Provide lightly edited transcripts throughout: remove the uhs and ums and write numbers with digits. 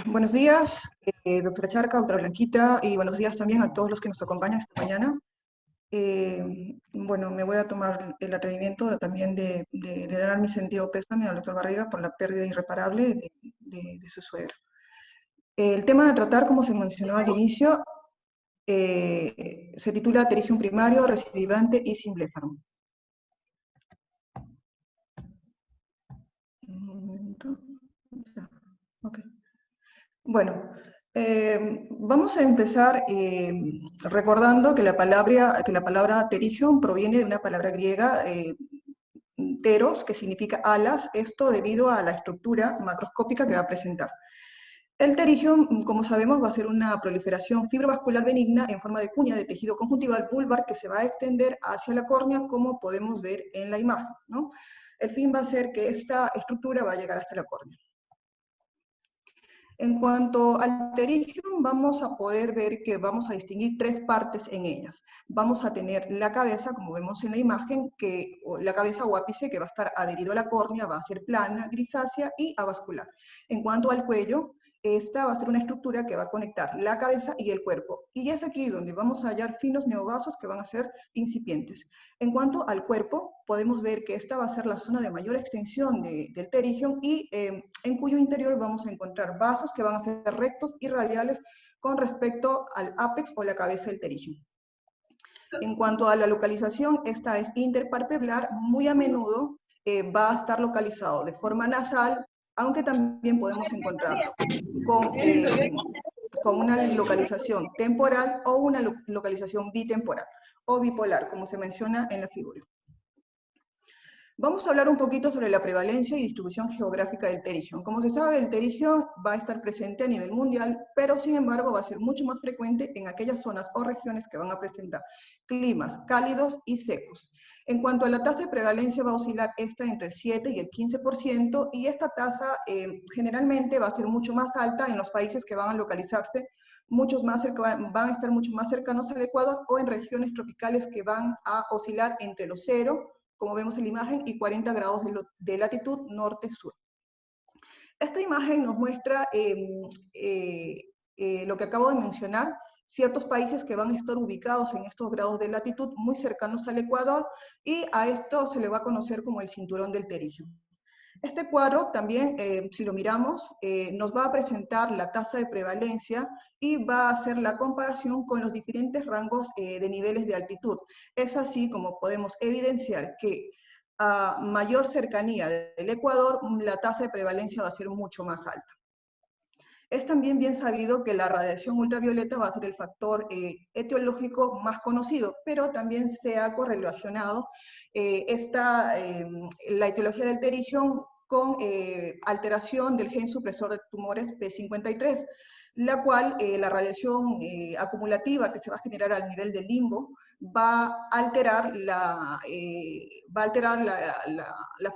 Buenos días, doctora Charca, doctora Blanquita, y buenos días también a todos los que nos acompañan esta mañana. Bueno, me voy a tomar el atrevimiento también de dar mi sentido pésame al doctor Barriga por la pérdida irreparable de su suegra. El tema de tratar, como se mencionó al inicio, se titula Pterigium primario, recidivante y simblefarum. Un momento. Ya, ok. Bueno, vamos a empezar recordando que la palabra pterigium proviene de una palabra griega, teros, que significa alas, esto debido a la estructura macroscópica que va a presentar. El pterigium, como sabemos, va a ser una proliferación fibrovascular benigna en forma de cuña de tejido conjuntival vulvar que se va a extender hacia la córnea, como podemos ver en la imagen, ¿no? El fin va a ser que esta estructura va a llegar hasta la córnea. En cuanto al pterigium, vamos a poder ver que vamos a distinguir tres partes en ellas. Vamos a tener la cabeza, como vemos en la imagen, la cabeza o ápice que va a estar adherido a la córnea, va a ser plana, grisácea y avascular. En cuanto al cuello, esta va a ser una estructura que va a conectar la cabeza y el cuerpo. Y es aquí donde vamos a hallar finos neovasos que van a ser incipientes. En cuanto al cuerpo, podemos ver que esta va a ser la zona de mayor extensión del pterigium y en cuyo interior vamos a encontrar vasos que van a ser rectos y radiales con respecto al ápex o la cabeza del pterigium. En cuanto a la localización, esta es interpalpebrar, muy a menudo va a estar localizado de forma nasal, aunque también podemos encontrarlo con una localización temporal o una localización bitemporal o bipolar, como se menciona en la figura. Vamos a hablar un poquito sobre la prevalencia y distribución geográfica del pterigium. Como se sabe, el pterigium va a estar presente a nivel mundial, pero sin embargo va a ser mucho más frecuente en aquellas zonas o regiones que van a presentar climas cálidos y secos. En cuanto a la tasa de prevalencia, va a oscilar esta entre el 7 y el 15%, y esta tasa generalmente va a ser mucho más alta en los países que van a localizarse van a estar mucho más cercanos al Ecuador, o en regiones tropicales que van a oscilar entre los 0, como vemos en la imagen, y 40 grados de latitud norte-sur. Esta imagen nos muestra lo que acabo de mencionar, ciertos países que van a estar ubicados en estos grados de latitud muy cercanos al Ecuador, y a esto se le va a conocer como el cinturón del pterigium. Este cuadro también, si lo miramos, nos va a presentar la tasa de prevalencia y va a hacer la comparación con los diferentes rangos de niveles de altitud. Es así como podemos evidenciar que a mayor cercanía del Ecuador, la tasa de prevalencia va a ser mucho más alta. Es también bien sabido que la radiación ultravioleta va a ser el factor etiológico más conocido, pero también se ha correlacionado la etiología del pterigium con alteración del gen supresor de tumores P53, la cual la radiación acumulativa que se va a generar al nivel del limbo va a alterar la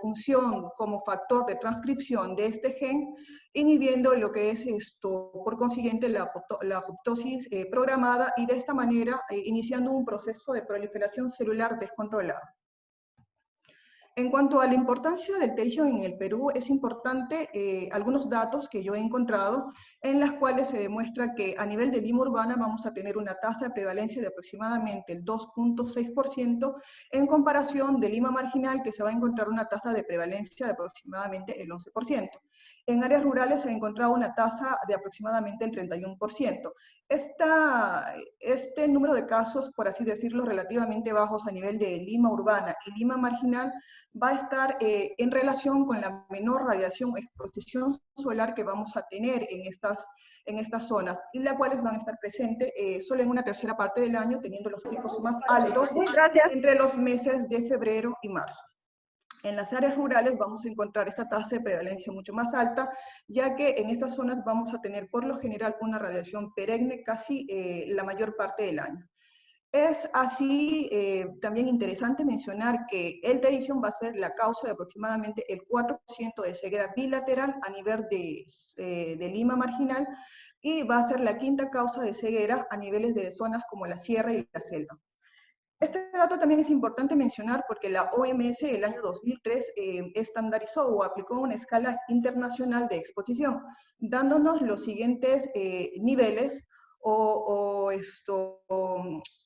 función como factor de transcripción de este gen, inhibiendo lo que es esto, por consiguiente, la apoptosis programada, y de esta manera iniciando un proceso de proliferación celular descontrolada. En cuanto a la importancia del pterigium en el Perú, es importante algunos datos que yo he encontrado, en las cuales se demuestra que a nivel de Lima urbana vamos a tener una tasa de prevalencia de aproximadamente el 2.6%, en comparación de Lima marginal, que se va a encontrar una tasa de prevalencia de aproximadamente el 11%. En áreas rurales se ha encontrado una tasa de aproximadamente el 31%. Este número de casos, por así decirlo, relativamente bajos a nivel de Lima urbana y Lima marginal, va a estar en relación con la menor radiación o exposición solar que vamos a tener en estas zonas, y las cuales van a estar presentes solo en una tercera parte del año, teniendo los picos más altos entre los meses de febrero y marzo. En las áreas rurales vamos a encontrar esta tasa de prevalencia mucho más alta, ya que en estas zonas vamos a tener por lo general una radiación perenne casi la mayor parte del año. Es así también interesante mencionar que el pterigium va a ser la causa de aproximadamente el 4% de ceguera bilateral a nivel de Lima marginal, y va a ser la quinta causa de ceguera a niveles de zonas como la sierra y la selva. Este dato también es importante mencionar porque la OMS el año 2003 estandarizó o aplicó una escala internacional de exposición, dándonos los siguientes niveles o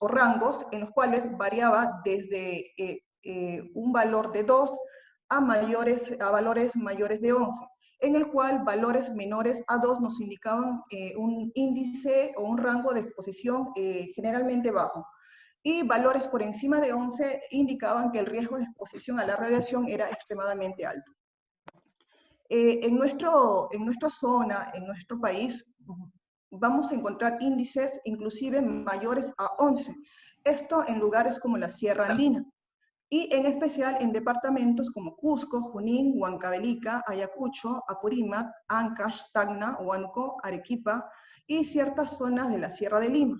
rangos en los cuales variaba desde un valor de 2 a valores mayores de 11, en el cual valores menores a 2 nos indicaban un índice o un rango de exposición generalmente bajo, y valores por encima de 11 indicaban que el riesgo de exposición a la radiación era extremadamente alto. En nuestra zona, en nuestro país, vamos a encontrar índices inclusive mayores a 11. Esto en lugares como la Sierra Andina, y en especial en departamentos como Cusco, Junín, Huancavelica, Ayacucho, Apurímac, Ancash, Tacna, Huánuco, Arequipa y ciertas zonas de la Sierra de Lima.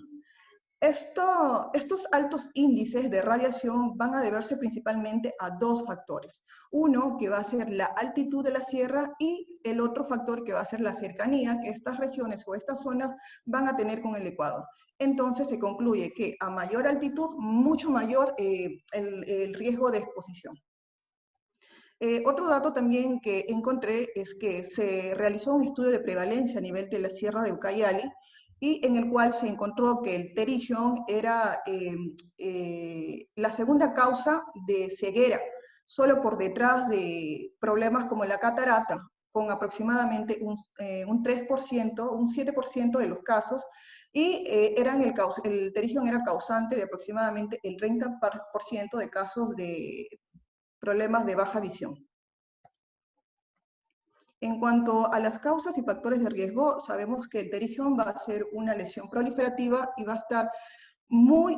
Estos altos índices de radiación van a deberse principalmente a dos factores. Uno, que va a ser la altitud de la sierra, y el otro factor que va a ser la cercanía que estas regiones o estas zonas van a tener con el Ecuador. Entonces se concluye que a mayor altitud, mucho mayor el riesgo de exposición. Otro dato también que encontré es que se realizó un estudio de prevalencia a nivel de la Sierra de Ucayali, y en el cual se encontró que el terigium era la segunda causa de ceguera, solo por detrás de problemas como la catarata, con aproximadamente un 3%, un 7% de los casos, y el terigium era causante de aproximadamente el 30% de casos de problemas de baja visión. En cuanto a las causas y factores de riesgo, sabemos que el terigium va a ser una lesión proliferativa y va a estar muy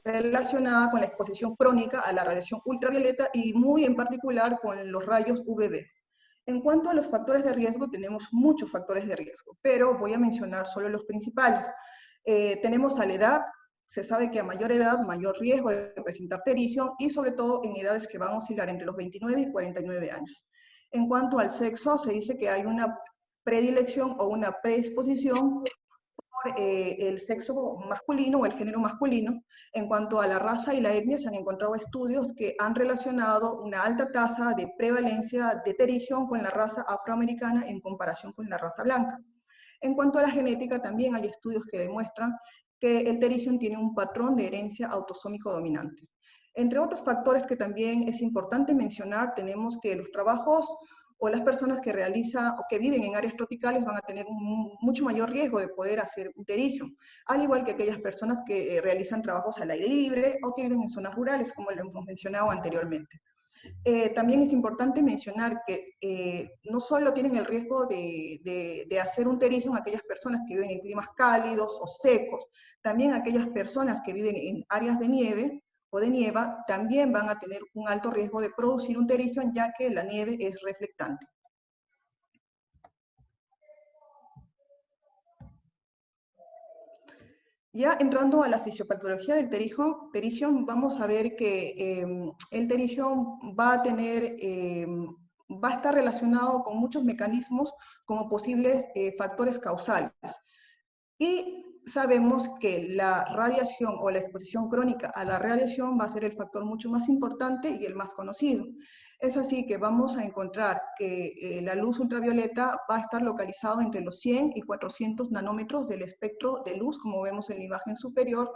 relacionada con la exposición crónica a la radiación ultravioleta y muy en particular con los rayos UVB. En cuanto a los factores de riesgo, tenemos muchos factores de riesgo, pero voy a mencionar solo los principales. Tenemos a la edad. Se sabe que a mayor edad, mayor riesgo de presentar terigium, y sobre todo en edades que van a oscilar entre los 29 y 49 años. En cuanto al sexo, se dice que hay una predilección o una predisposición por el sexo masculino o el género masculino. En cuanto a la raza y la etnia, se han encontrado estudios que han relacionado una alta tasa de prevalencia de terigium con la raza afroamericana en comparación con la raza blanca. En cuanto a la genética, también hay estudios que demuestran que el terigium tiene un patrón de herencia autosómico dominante. Entre otros factores que también es importante mencionar, tenemos que los trabajos o las personas que realizan o que viven en áreas tropicales van a tener mucho mayor riesgo de poder hacer un terigium, al igual que aquellas personas que realizan trabajos al aire libre o que viven en zonas rurales, como lo hemos mencionado anteriormente. También es importante mencionar que no solo tienen el riesgo de hacer un terigium aquellas personas que viven en climas cálidos o secos, también aquellas personas que viven en áreas de nieve o de nieva también van a tener un alto riesgo de producir un terigium, ya que la nieve es reflectante. Ya entrando a la fisiopatología del terigium, vamos a ver que el terigium va a estar relacionado con muchos mecanismos como posibles factores causales. Y sabemos que la radiación o la exposición crónica a la radiación va a ser el factor mucho más importante y el más conocido. Es así que vamos a encontrar que la luz ultravioleta va a estar localizado entre los 100 y 400 nanómetros del espectro de luz, como vemos en la imagen superior,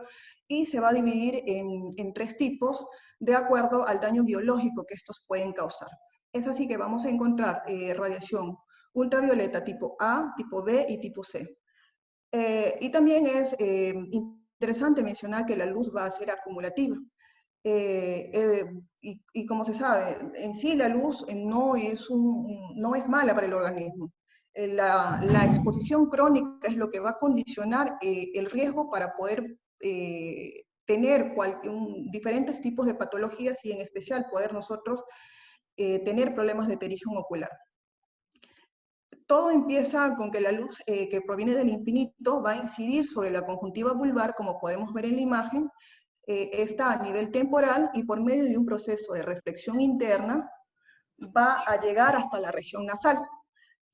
y se va a dividir en tres tipos de acuerdo al daño biológico que estos pueden causar. Es así que vamos a encontrar radiación ultravioleta tipo A, tipo B y tipo C. Y también es interesante mencionar que la luz va a ser acumulativa. Y como se sabe, en sí la luz no es mala para el organismo. La exposición crónica es lo que va a condicionar el riesgo para poder tener diferentes tipos de patologías, y en especial poder nosotros tener problemas de terigium ocular. Todo empieza con que la luz que proviene del infinito va a incidir sobre la conjuntiva vulvar, como podemos ver en la imagen. Está a nivel temporal y por medio de un proceso de reflexión interna va a llegar hasta la región nasal.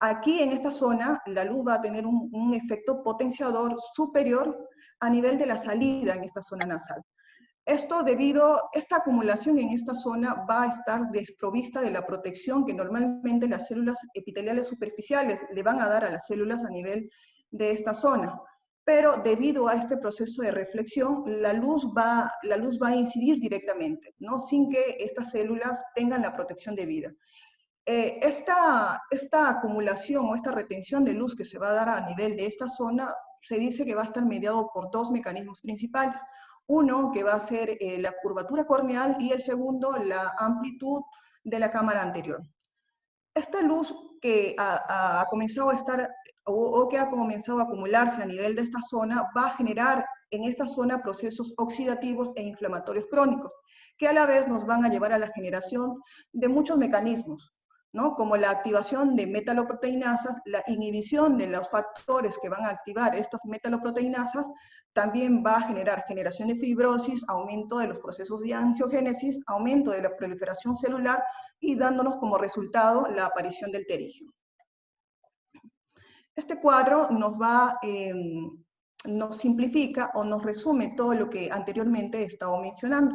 Aquí en esta zona la luz va a tener un efecto potenciador superior a nivel de la salida en esta zona nasal. Esta acumulación en esta zona va a estar desprovista de la protección que normalmente las células epiteliales superficiales le van a dar a las células a nivel de esta zona. Pero debido a este proceso de reflexión, la luz va a incidir directamente, ¿no? Sin que estas células tengan la protección debida. Esta acumulación o esta retención de luz que se va a dar a nivel de esta zona, se dice que va a estar mediado por dos mecanismos principales. Uno, que va a ser la curvatura corneal, y el segundo, la amplitud de la cámara anterior. Esta luz que ha comenzado a estar o que ha comenzado a acumularse a nivel de esta zona va a generar en esta zona procesos oxidativos e inflamatorios crónicos, que a la vez nos van a llevar a la generación de muchos mecanismos, ¿no? Como la activación de metaloproteinasas, la inhibición de los factores que van a activar estas metaloproteinasas, también va a generar generación de fibrosis, aumento de los procesos de angiogénesis, aumento de la proliferación celular y dándonos como resultado la aparición del terigio. Este cuadro nos simplifica o nos resume todo lo que anteriormente he estado mencionando.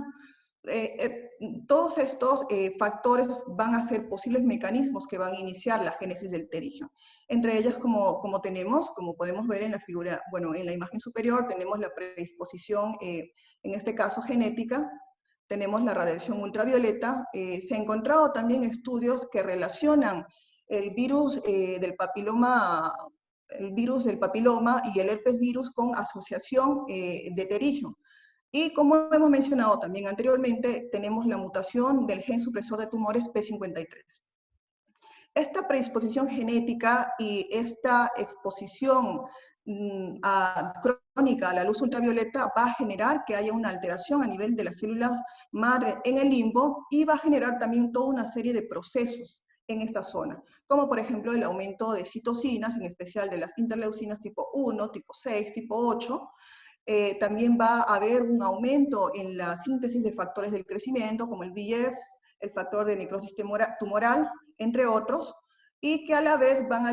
Todos estos factores van a ser posibles mecanismos que van a iniciar la génesis del terigio. Entre ellas, como podemos ver en la figura, bueno, en la imagen superior, tenemos la predisposición, en este caso genética, tenemos la radiación ultravioleta. Se han encontrado también estudios que relacionan el virus del papiloma y el herpes virus con asociación de terigio. Y como hemos mencionado también anteriormente, tenemos la mutación del gen supresor de tumores P53. Esta predisposición genética y esta exposición crónica a la luz ultravioleta va a generar que haya una alteración a nivel de las células madre en el limbo, y va a generar también toda una serie de procesos en esta zona, como por ejemplo el aumento de citocinas, en especial de las interleucinas tipo 1, tipo 6, tipo 8, también va a haber un aumento en la síntesis de factores del crecimiento, como el VEGF, el factor de necrosis tumoral, entre otros, y que a la vez van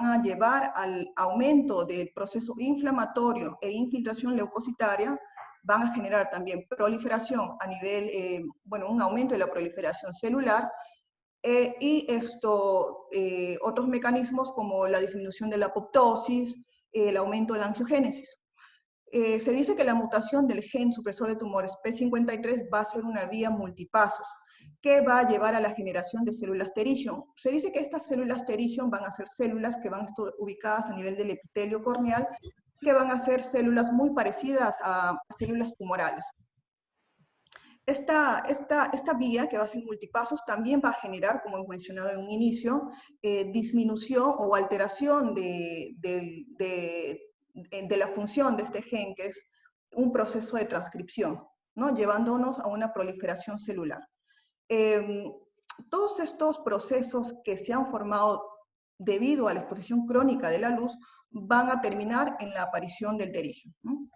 a llevar al aumento del proceso inflamatorio e infiltración leucocitaria. Van a generar también proliferación a nivel, un aumento de la proliferación celular, y otros mecanismos como la disminución de la apoptosis, el aumento de la angiogénesis. Se dice que la mutación del gen supresor de tumores P53 va a ser una vía multipasos que va a llevar a la generación de células terigio. Se dice que estas células terigio van a ser células que van a estar ubicadas a nivel del epitelio corneal, que van a ser células muy parecidas a células tumorales. Esta vía, que va a ser multipasos, también va a generar, como hemos mencionado en un inicio, disminución o alteración de la función de este gen, que es un proceso de transcripción, ¿no? Llevándonos a una proliferación celular. Todos estos procesos que se han formado debido a la exposición crónica de la luz van a terminar en la aparición del terigio, ¿no?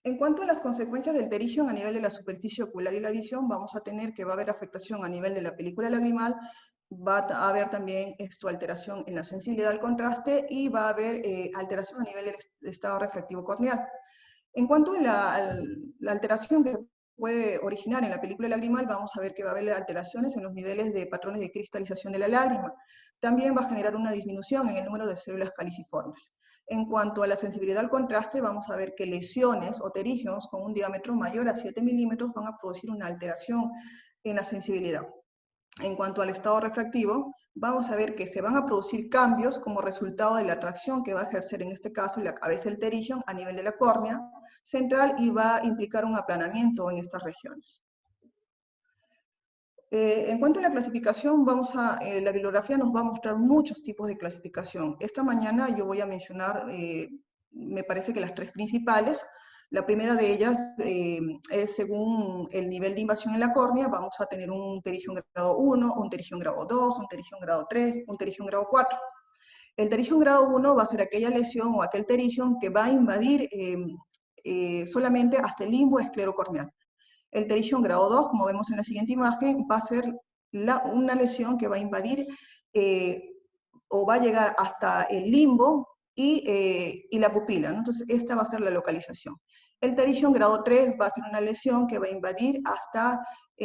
En cuanto a las consecuencias del terigio a nivel de la superficie ocular y la visión, vamos a tener que va a haber afectación a nivel de la película lagrimal, va a haber también alteración en la sensibilidad al contraste, y va a haber alteración a nivel del estado refractivo corneal. En cuanto a la alteración que puede originar en la película lagrimal, vamos a ver que va a haber alteraciones en los niveles de patrones de cristalización de la lágrima. También va a generar una disminución en el número de células caliciformes. En cuanto a la sensibilidad al contraste, vamos a ver que lesiones o terigios con un diámetro mayor a 7 milímetros van a producir una alteración en la sensibilidad. En cuanto al estado refractivo, vamos a ver que se van a producir cambios como resultado de la atracción que va a ejercer en este caso la cabeza del terigio a nivel de la córnea central, y va a implicar un aplanamiento en estas regiones. En cuanto a la clasificación, la bibliografía nos va a mostrar muchos tipos de clasificación. Esta mañana yo voy a mencionar, me parece que las tres principales. La primera de ellas es según el nivel de invasión en la córnea. Vamos a tener un terigio en grado 1, un terigio en grado 2, un terigio en grado 3, un terigio en grado 4. El terigio en grado 1 va a ser aquella lesión o aquel terigio que va a invadir solamente hasta el limbo esclerocorneal. El terigio en grado 2, como vemos en la siguiente imagen, va a ser una lesión que va a invadir o va a llegar hasta el limbo y la pupila, ¿no? Entonces, esta va a ser la localización. El terigium grado 3 va a ser una lesión que va a invadir hasta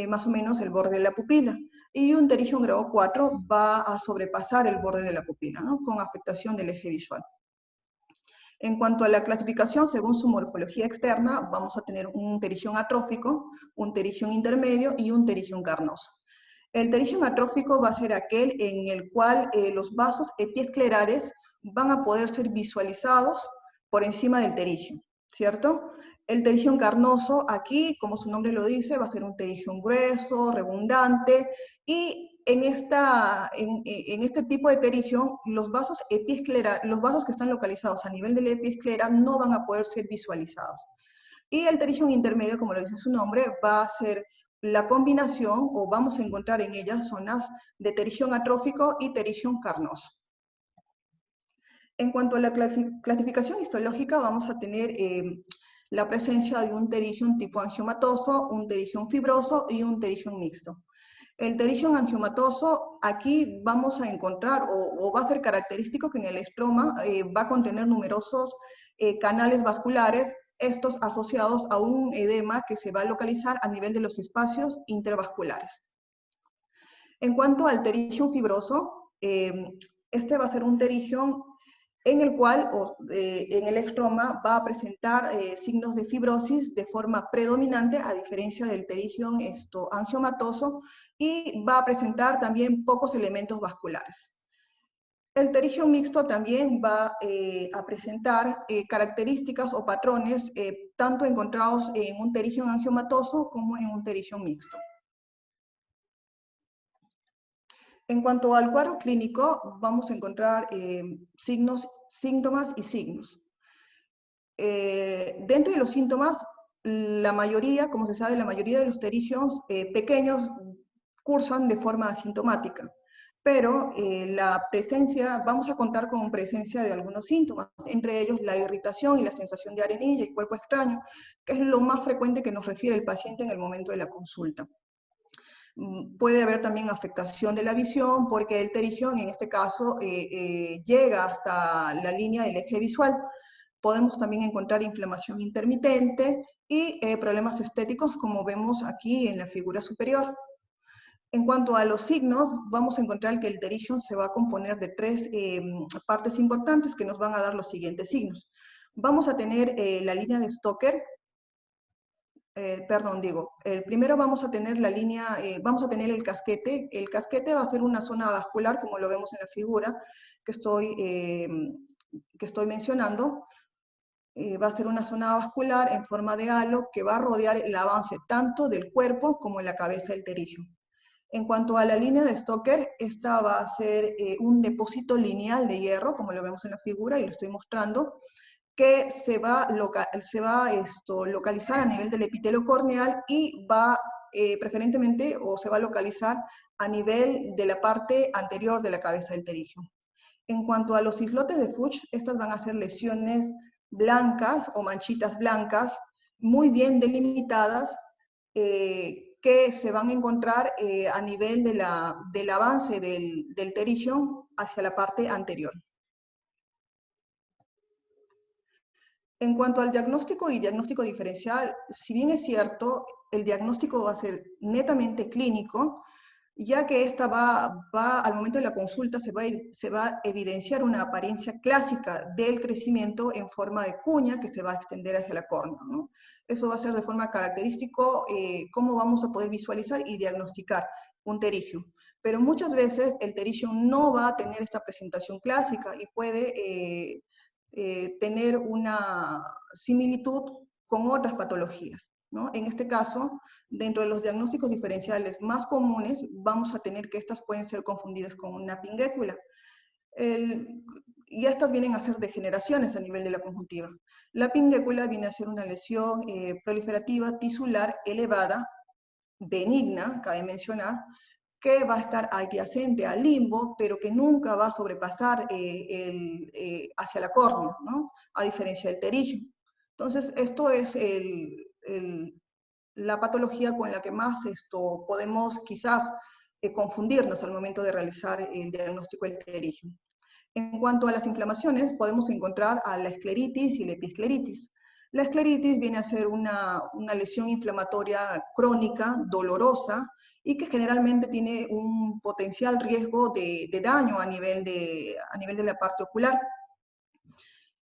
más o menos el borde de la pupila. Y un terigium grado 4 va a sobrepasar el borde de la pupila, ¿no? Con afectación del eje visual. En cuanto a la clasificación, según su morfología externa, vamos a tener un terigium atrófico, un terigium intermedio y un terigium carnoso. El terigium atrófico va a ser aquel en el cual los vasos epiesclerares van a poder ser visualizados por encima del terigium, ¿cierto? El terigium carnoso, aquí, como su nombre lo dice, va a ser un terigium grueso, redundante, y en este tipo de terigium, los vasos que están localizados a nivel de la epiesclera no van a poder ser visualizados. Y el terigium intermedio, como lo dice su nombre, va a ser la combinación, o vamos a encontrar en ellas zonas de terigium atrófico y terigium carnoso. En cuanto a la clasificación histológica, vamos a tener la presencia de un terigium tipo angiomatoso, un terigium fibroso y un terigium mixto. El terigium angiomatoso, aquí vamos a encontrar, o va a ser característico que en el estroma va a contener numerosos canales vasculares, estos asociados a un edema que se va a localizar a nivel de los espacios intervasculares. En cuanto al terigium fibroso, este va a ser un terigium en el cual, en el estroma, va a presentar signos de fibrosis de forma predominante, a diferencia del terigium angiomatoso, y va a presentar también pocos elementos vasculares. El terigium mixto también va a presentar características o patrones tanto encontrados en un terigium angiomatoso como en un terigium mixto. En cuanto al cuadro clínico, vamos a encontrar signos, síntomas y signos. Dentro de los síntomas, la mayoría, como se sabe, la mayoría de los terigiums pequeños cursan de forma asintomática, pero vamos a contar con presencia de algunos síntomas, entre ellos la irritación y la sensación de arenilla y cuerpo extraño, que es lo más frecuente que nos refiere el paciente en el momento de la consulta. Puede haber también afectación de la visión porque el terigium en este caso llega hasta la línea del eje visual. Podemos también encontrar inflamación intermitente y problemas estéticos como vemos aquí en la figura superior. En cuanto a los signos, vamos a encontrar que el terigium se va a componer de tres partes importantes que nos van a dar los siguientes signos. Vamos a tener la línea de Stoker. Primero vamos a tener la línea, vamos a tener el casquete. El casquete va a ser una zona vascular, como lo vemos en la figura que estoy mencionando. Va a ser una zona vascular en forma de halo que va a rodear el avance tanto del cuerpo como la cabeza del terigium. En cuanto a la línea de Stoker, esta va a ser un depósito lineal de hierro, como lo vemos en la figura y lo estoy mostrando, que se va a localizar a nivel del epitelio corneal y va preferentemente o se va a localizar a nivel de la parte anterior de la cabeza del terigium. En cuanto a los islotes de Fuchs, estas van a ser lesiones blancas o manchitas blancas muy bien delimitadas que se van a encontrar a nivel del avance del terigium hacia la parte anterior. En cuanto al diagnóstico y diagnóstico diferencial, si bien es cierto, el diagnóstico va a ser netamente clínico, ya que esta al momento de la consulta se va a evidenciar una apariencia clásica del crecimiento en forma de cuña que se va a extender hacia la córnea, ¿no? Eso va a ser de forma característico cómo vamos a poder visualizar y diagnosticar un terigium. Pero muchas veces el terigium no va a tener esta presentación clásica y puede tener una similitud con otras patologías, ¿no? En este caso, dentro de los diagnósticos diferenciales más comunes, vamos a tener que estas pueden ser confundidas con una pinguécula. Y estas vienen a ser degeneraciones a nivel de la conjuntiva. La pinguécula viene a ser una lesión proliferativa tisular elevada, benigna, cabe mencionar, que va a estar adyacente al limbo, pero que nunca va a sobrepasar hacia la córnea, ¿no? A diferencia del terigium. Entonces, esto es la patología con la que más podemos quizás confundirnos al momento de realizar el diagnóstico del terigium. En cuanto a las inflamaciones, podemos encontrar a la escleritis y la episcleritis. La escleritis viene a ser una lesión inflamatoria crónica, dolorosa, y que generalmente tiene un potencial riesgo de daño a nivel de la parte ocular.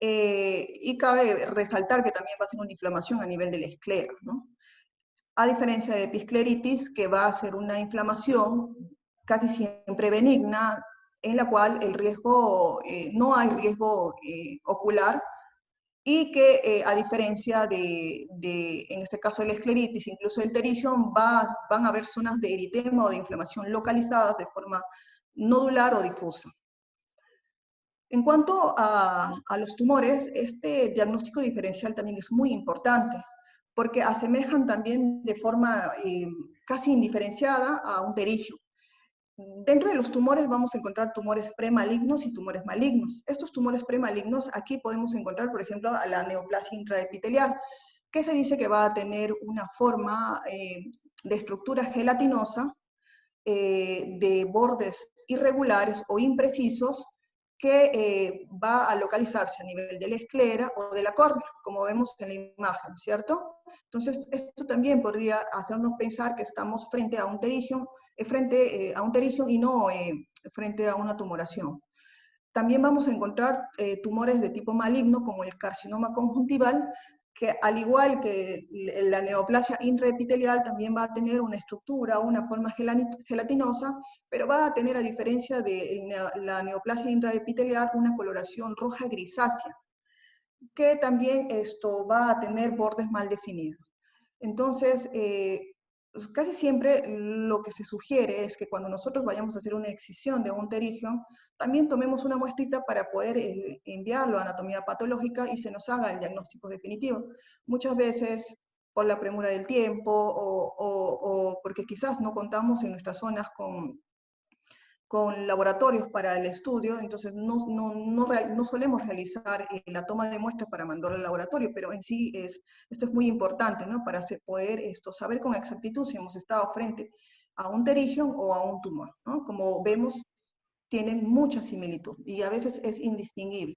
Y cabe resaltar que también va a ser una inflamación a nivel de la esclera, ¿no? A diferencia de episcleritis, que va a ser una inflamación casi siempre benigna, en la cual el riesgo, no hay riesgo ocular, y que a diferencia en este caso, de la escleritis, incluso el terigium, van a haber zonas de eritema o de inflamación localizadas de forma nodular o difusa. En cuanto a los tumores, este diagnóstico diferencial también es muy importante, porque asemejan también de forma casi indiferenciada a un terigium. Dentro de los tumores vamos a encontrar tumores premalignos y tumores malignos. Estos tumores premalignos, aquí podemos encontrar, por ejemplo, a la neoplasia intraepitelial, que se dice que va a tener una forma de estructura gelatinosa, de bordes irregulares o imprecisos, que va a localizarse a nivel de la esclera o de la córnea, como vemos en la imagen, ¿cierto? Entonces, esto también podría hacernos pensar que estamos frente a un terigium, y no frente a una tumoración. También vamos a encontrar tumores de tipo maligno, como el carcinoma conjuntival, que al igual que la neoplasia intraepitelial también va a tener una estructura, una forma gelatinosa, pero va a tener, a diferencia de la neoplasia intraepitelial, una coloración roja grisácea, que también esto va a tener bordes mal definidos. Entonces, pues casi siempre lo que se sugiere es que cuando nosotros vayamos a hacer una excisión de un terigium, también tomemos una muestrita para poder enviarlo a anatomía patológica y se nos haga el diagnóstico definitivo. Muchas veces, por la premura del tiempo o porque quizás no contamos en nuestras zonas con laboratorios para el estudio, entonces no solemos realizar la toma de muestras para mandarlo al laboratorio, pero en sí esto es muy importante, ¿no? Para poder saber con exactitud si hemos estado frente a un terigium o a un tumor, ¿no? Como vemos, tienen mucha similitud y a veces es indistinguible.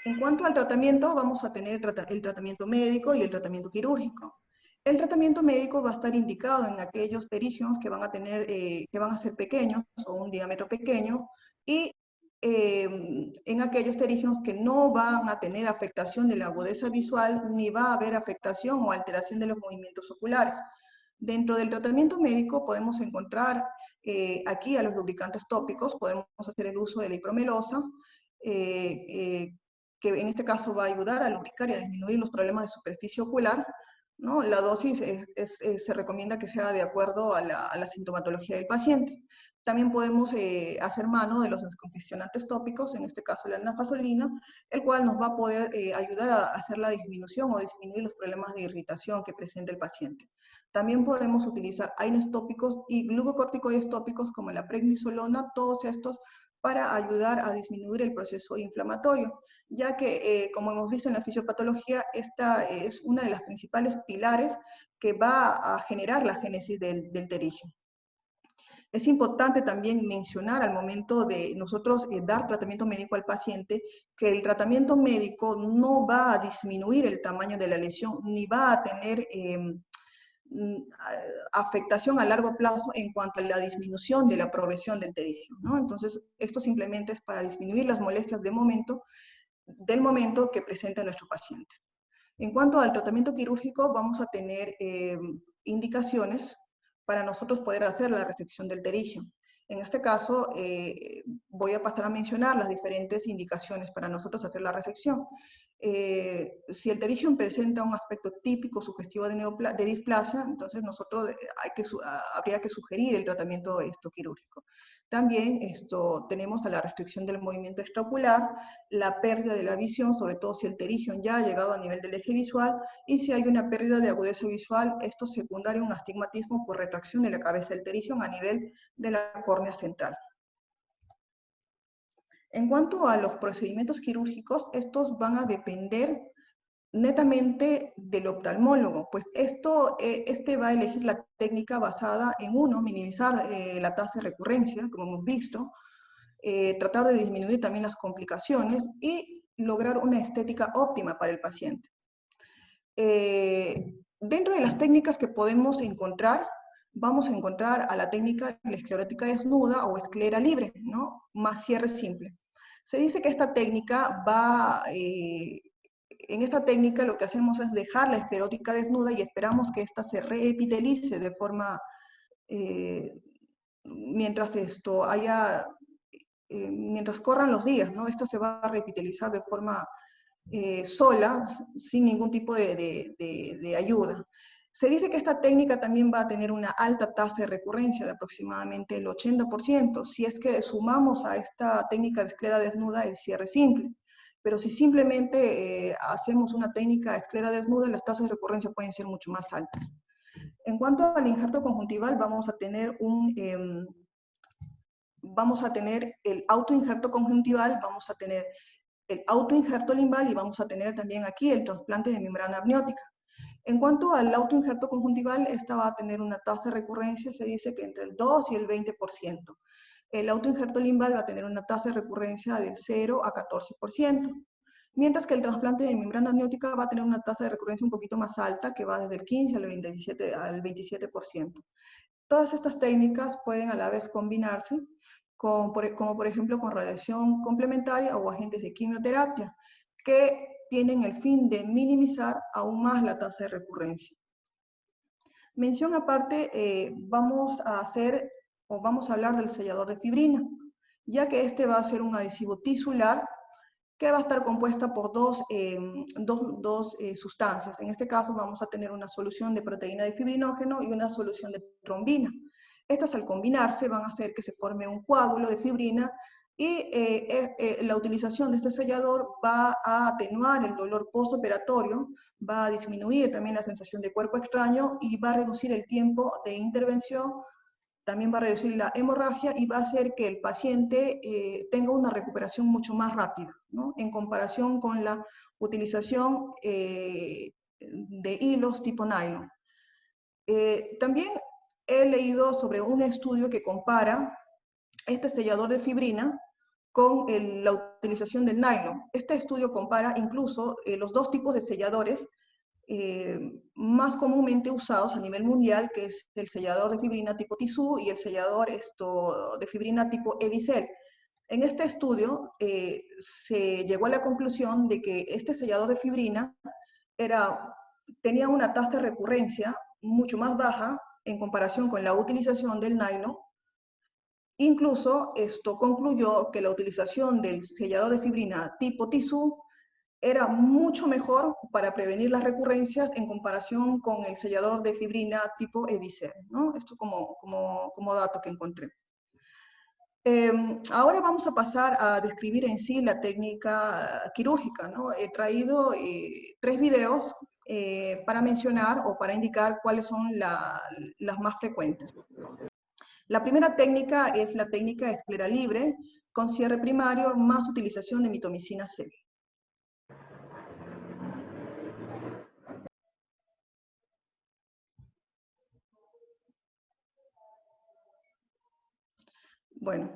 En cuanto al tratamiento, vamos a tener el tratamiento médico y el tratamiento quirúrgico. El tratamiento médico va a estar indicado en aquellos terigiums que van a tener, que van a ser pequeños o un diámetro pequeño, y en aquellos terigiums que no van a tener afectación de la agudeza visual, ni va a haber afectación o alteración de los movimientos oculares. Dentro del tratamiento médico podemos encontrar aquí a los lubricantes tópicos, podemos hacer el uso de la hipromelosa, que en este caso va a ayudar a lubricar y a disminuir los problemas de superficie ocular, ¿no? La dosis se recomienda que sea de acuerdo a la sintomatología del paciente. También podemos hacer mano de los descongestionantes tópicos, en este caso la nafasolina, el cual nos va a poder ayudar a hacer la disminución o disminuir los problemas de irritación que presenta el paciente. También podemos utilizar AINES tópicos y glucocorticoides tópicos como la prednisolona, todos estos para ayudar a disminuir el proceso inflamatorio, ya que, como hemos visto en la fisiopatología, esta es una de las principales pilares que va a generar la génesis del terigium. Es importante también mencionar al momento de nosotros dar tratamiento médico al paciente que el tratamiento médico no va a disminuir el tamaño de la lesión, ni va a tener afectación a largo plazo en cuanto a la disminución de la progresión del terigium, ¿no? Entonces, esto simplemente es para disminuir las molestias del momento que presenta nuestro paciente. En cuanto al tratamiento quirúrgico, vamos a tener indicaciones para nosotros poder hacer la resección del terigium. En este caso, voy a pasar a mencionar las diferentes indicaciones para nosotros hacer la resección. Si el terigium presenta un aspecto típico sugestivo de displasia, entonces nosotros habría que sugerir el tratamiento quirúrgico. También tenemos a la restricción del movimiento extraocular, la pérdida de la visión, sobre todo si el terigium ya ha llegado a nivel del eje visual, y si hay una pérdida de agudeza visual, esto secundaria a un astigmatismo por retracción de la cabeza del terigium a nivel de la córnea central. En cuanto a los procedimientos quirúrgicos, estos van a depender netamente del oftalmólogo, pues este va a elegir la técnica basada en, minimizar la tasa de recurrencia, como hemos visto, tratar de disminuir también las complicaciones y lograr una estética óptima para el paciente. Dentro de las técnicas que podemos encontrar, vamos a encontrar a la técnica de la esclerótica desnuda o esclera libre, ¿no? Más cierre simple. Se dice que esta técnica en esta técnica lo que hacemos es dejar la esclerótica desnuda y esperamos que ésta se reepitelice de forma, mientras esto haya, mientras corran los días, ¿no? Esto se va a reepitelizar de forma sola, sin ningún tipo de ayuda. Se dice que esta técnica también va a tener una alta tasa de recurrencia de aproximadamente el 80%, si es que sumamos a esta técnica de esclera desnuda el cierre simple. Pero si simplemente hacemos una técnica de esclera desnuda, las tasas de recurrencia pueden ser mucho más altas. En cuanto al injerto conjuntival, vamos a tener el autoinjerto conjuntival, vamos a tener el autoinjerto limbal y vamos a tener también aquí el trasplante de membrana amniótica. En cuanto al autoinjerto conjuntival, esta va a tener una tasa de recurrencia, se dice que entre el 2 y el 20%. El autoinjerto limbal va a tener una tasa de recurrencia del 0 a 14%, mientras que el trasplante de membrana amniótica va a tener una tasa de recurrencia un poquito más alta, que va desde el 15 al 27%. Todas estas técnicas pueden a la vez combinarse como por ejemplo con radiación complementaria o agentes de quimioterapia, que tienen el fin de minimizar aún más la tasa de recurrencia. Mención aparte, vamos a hablar del sellador de fibrina, ya que este va a ser un adhesivo tisular que va a estar compuesta por dos sustancias. En este caso vamos a tener una solución de proteína de fibrinógeno y una solución de trombina. Estas al combinarse van a hacer que se forme un coágulo de fibrina y la utilización de este sellador va a atenuar el dolor postoperatorio, va a disminuir también la sensación de cuerpo extraño y va a reducir el tiempo de intervención, también va a reducir la hemorragia y va a hacer que el paciente tenga una recuperación mucho más rápida, ¿no? En comparación con la utilización de hilos tipo nylon. También he leído sobre un estudio que compara este sellador de fibrina con la utilización del nylon. Este estudio compara incluso los dos tipos de selladores más comúnmente usados a nivel mundial, que es el sellador de fibrina tipo Tissue y el sellador de fibrina tipo Evicel. En este estudio se llegó a la conclusión de que este sellador de fibrina tenía una tasa de recurrencia mucho más baja en comparación con la utilización del nylon. Incluso esto concluyó que la utilización del sellador de fibrina tipo Tissue era mucho mejor para prevenir las recurrencias en comparación con el sellador de fibrina tipo Evicel, ¿no? Esto como dato que encontré. Ahora vamos a pasar a describir en sí la técnica quirúrgica, ¿no? He traído 3 videos para mencionar o para indicar cuáles son las más frecuentes. La primera técnica es la técnica de esclera libre, con cierre primario más utilización de mitomicina C. Bueno,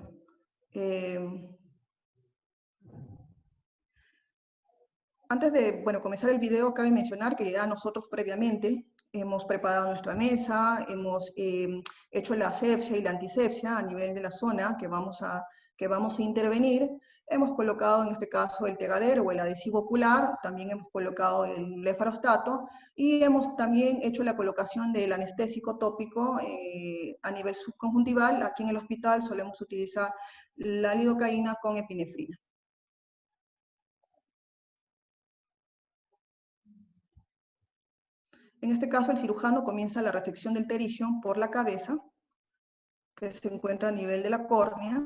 antes de comenzar el video, cabe mencionar que ya nosotros previamente hemos preparado nuestra mesa, hemos hecho la asepsia y la antisepsia a nivel de la zona que vamos a intervenir. Hemos colocado en este caso el tegadero o el adhesivo ocular, también hemos colocado el lefarostato y hemos también hecho la colocación del anestésico tópico a nivel subconjuntival. Aquí en el hospital solemos utilizar la lidocaína con epinefrina. En este caso, el cirujano comienza la resección del pterigium por la cabeza, que se encuentra a nivel de la córnea.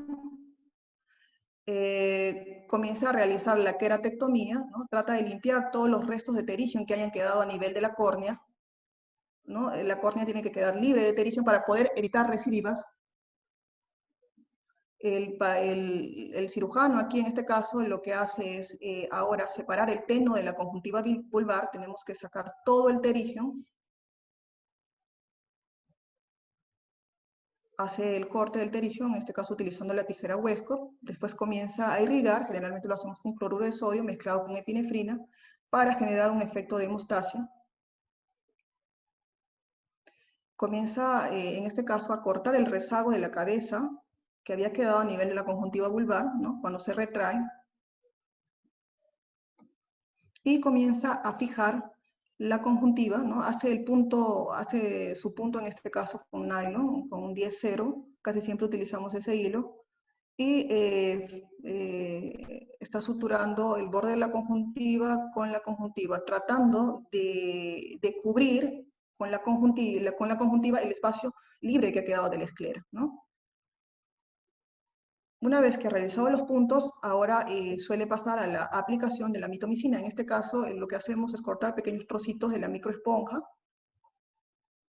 Comienza a realizar la queratectomía, ¿no? Trata de limpiar todos los restos de pterigium que hayan quedado a nivel de la córnea, ¿no? La córnea tiene que quedar libre de pterigium para poder evitar recidivas. El cirujano aquí en este caso lo que hace es ahora separar el teno de la conjuntiva vulvar. Tenemos que sacar todo el pterigium. hace el corte del tericio, en este caso utilizando la tijera Westcott, después comienza a irrigar, generalmente lo hacemos con cloruro de sodio mezclado con epinefrina, para generar un efecto de hemostasia. Comienza, en este caso, a cortar el rezago de la cabeza que había quedado a nivel de la conjuntiva vulvar, ¿no? Cuando se retrae, y comienza a fijar la conjuntiva, ¿no? Hace su punto en este caso con nylon, con un 10-0, casi siempre utilizamos ese hilo, y está suturando el borde de la conjuntiva, tratando de cubrir con la conjuntiva el espacio libre que ha quedado de la esclera, ¿no? Una vez que ha realizado los puntos, ahora suele pasar a la aplicación de la mitomicina. En este caso, lo que hacemos es cortar pequeños trocitos de la microesponja,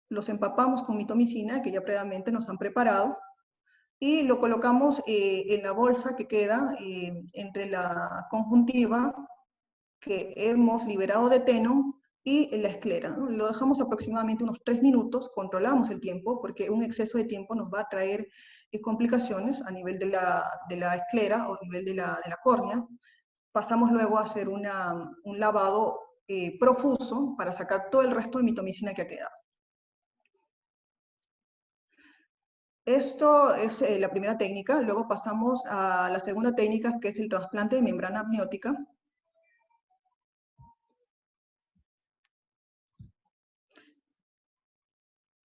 los empapamos con mitomicina que ya previamente nos han preparado y lo colocamos en la bolsa que queda entre la conjuntiva que hemos liberado de Tenon y la esclera, ¿no? Lo dejamos aproximadamente unos 3 minutos, controlamos el tiempo, porque un exceso de tiempo nos va a traer complicaciones a nivel de la esclera o a nivel de la córnea. Pasamos luego a hacer un lavado profuso para sacar todo el resto de mitomicina que ha quedado. Esto es la primera técnica, luego pasamos a la segunda técnica, que es el trasplante de membrana amniótica.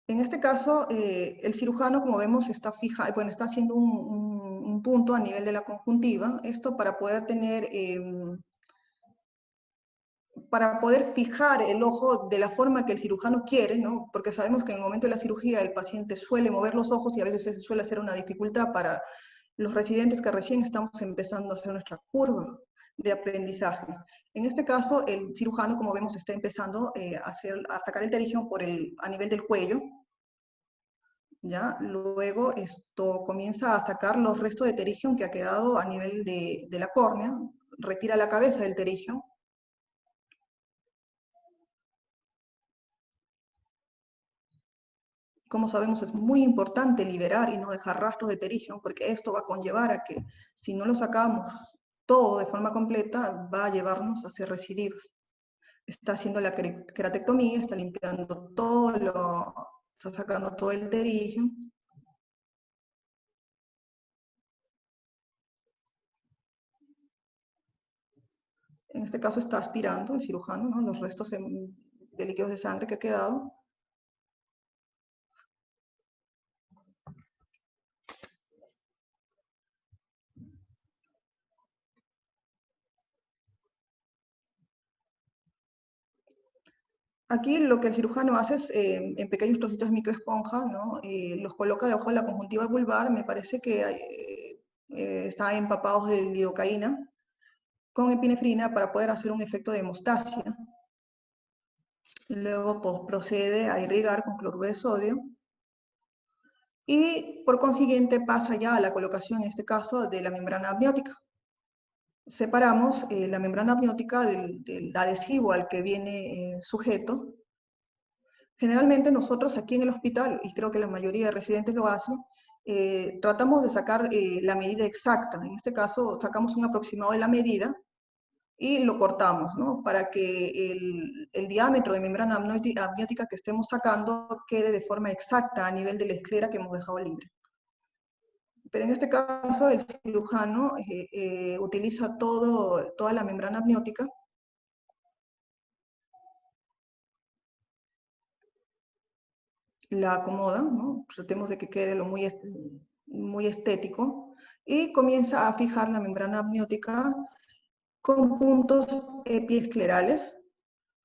En este caso, el cirujano, como vemos, está haciendo un punto a nivel de la conjuntiva, esto para poder fijar el ojo de la forma que el cirujano quiere, ¿no? Porque sabemos que en el momento de la cirugía el paciente suele mover los ojos y a veces eso suele ser una dificultad para los residentes que recién estamos empezando a hacer nuestra curva de aprendizaje. En este caso, el cirujano, como vemos, está empezando a sacar el terigión a nivel del cuello, ¿ya? Luego esto comienza a sacar los restos de terigión que ha quedado a nivel de la córnea, retira la cabeza del terigión. Como sabemos, es muy importante liberar y no dejar rastros de terigión, porque esto va a conllevar a que si no lo sacamos todo de forma completa, va a llevarnos a hacer recidivos. Está haciendo la queratectomía, está limpiando está sacando todo el terigión. En este caso está aspirando el cirujano, ¿no? Los restos de líquidos de sangre que ha quedado. Aquí lo que el cirujano hace es, en pequeños trocitos de microesponja, ¿no? Los coloca debajo de la conjuntiva vulvar, me parece que están empapados de lidocaína, con epinefrina para poder hacer un efecto de hemostasia. Luego pues, procede a irrigar con cloruro de sodio y por consiguiente pasa ya a la colocación, en este caso, de la membrana amniótica. Separamos la membrana amniótica del adhesivo al que viene sujeto. Generalmente nosotros aquí en el hospital, y creo que la mayoría de residentes lo hacen, tratamos de sacar la medida exacta. En este caso sacamos un aproximado de la medida y lo cortamos, ¿no? Para que el diámetro de membrana amniótica que estemos sacando quede de forma exacta a nivel de la esclera que hemos dejado libre. Pero en este caso el cirujano utiliza toda la membrana amniótica la acomoda, ¿no? Tratemos de que quede muy estético, y comienza a fijar la membrana amniótica con puntos epiesclerales.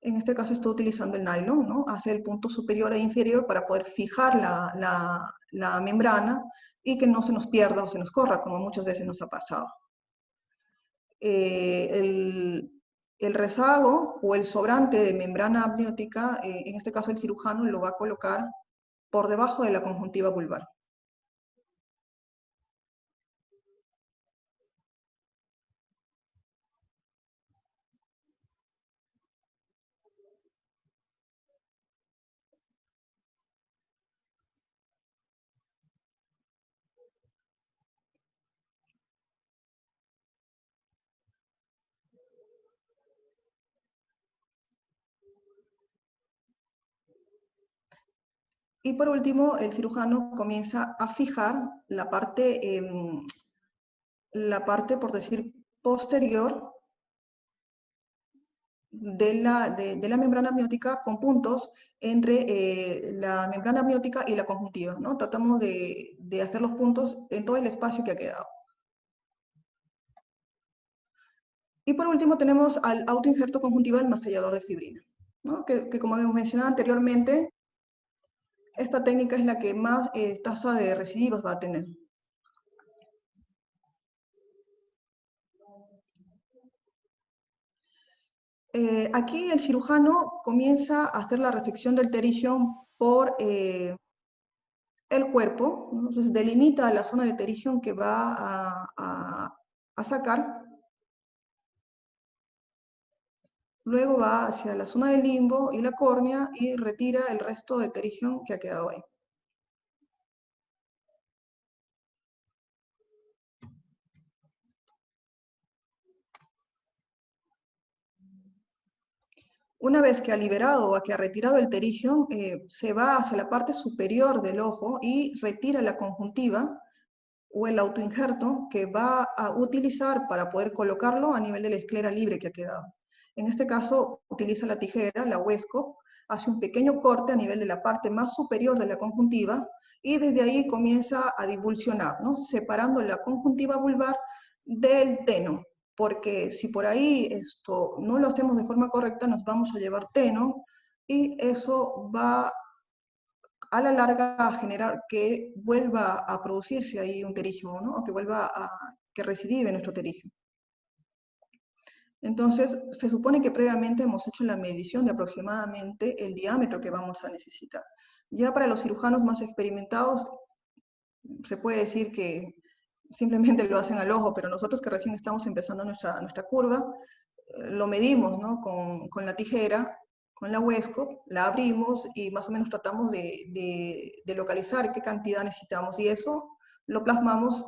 En este caso estoy utilizando el nylon, ¿no? Hace el punto superior e inferior para poder fijar la membrana y que no se nos pierda o se nos corra, como muchas veces nos ha pasado. Eh, el, el rezago o el sobrante de membrana amniótica, en este caso el cirujano lo va a colocar por debajo de la conjuntiva vulvar. Y por último, el cirujano comienza a fijar la parte, por decir, posterior de la membrana amniótica con puntos entre la membrana amniótica y la conjuntiva, ¿no? Tratamos de hacer los puntos en todo el espacio que ha quedado. Y por último tenemos al autoinjerto conjuntival más sellador de fibrina, ¿no? Que como hemos mencionado anteriormente, esta técnica es la que más tasa de recidivas va a tener. Aquí el cirujano comienza a hacer la resección del terigion por el cuerpo, ¿no? Entonces delimita la zona de terigion que va a sacar, luego va hacia la zona del limbo y la córnea y retira el resto de terigion que ha quedado ahí. Una vez que ha liberado o que ha retirado el terigion, se va hacia la parte superior del ojo y retira la conjuntiva o el autoinjerto que va a utilizar para poder colocarlo a nivel de la esclera libre que ha quedado. En este caso, utiliza la tijera, la Westcott, hace un pequeño corte a nivel de la parte más superior de la conjuntiva y desde ahí comienza a divulsionar, ¿no? Separando la conjuntiva vulvar del teno, porque si por ahí esto no lo hacemos de forma correcta, nos vamos a llevar teno y eso va a la larga a generar que vuelva a producirse ahí un terigio, ¿no? O que vuelva que recidive nuestro terigio. Entonces, se supone que previamente hemos hecho la medición de aproximadamente el diámetro que vamos a necesitar. Ya para los cirujanos más experimentados, se puede decir que simplemente lo hacen al ojo, pero nosotros que recién estamos empezando nuestra curva, lo medimos, ¿no? Con la tijera, con la Westcott, la abrimos y más o menos tratamos de localizar qué cantidad necesitamos y eso lo plasmamos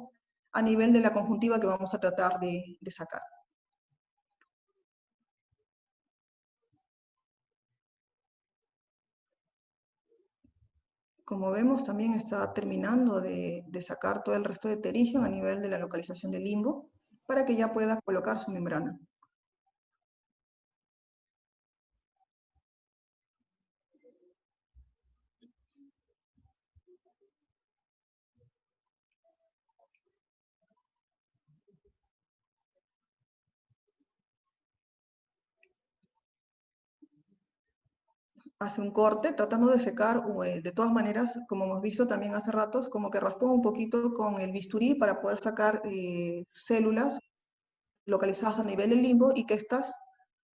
a nivel de la conjuntiva que vamos a tratar de sacar. Como vemos, también está terminando de sacar todo el resto de terigio a nivel de la localización del limbo para que ya pueda colocar su membrana. Hace un corte tratando de secar, de todas maneras, como hemos visto también hace ratos, como que raspó un poquito con el bisturí para poder sacar células localizadas a nivel del limbo y que éstas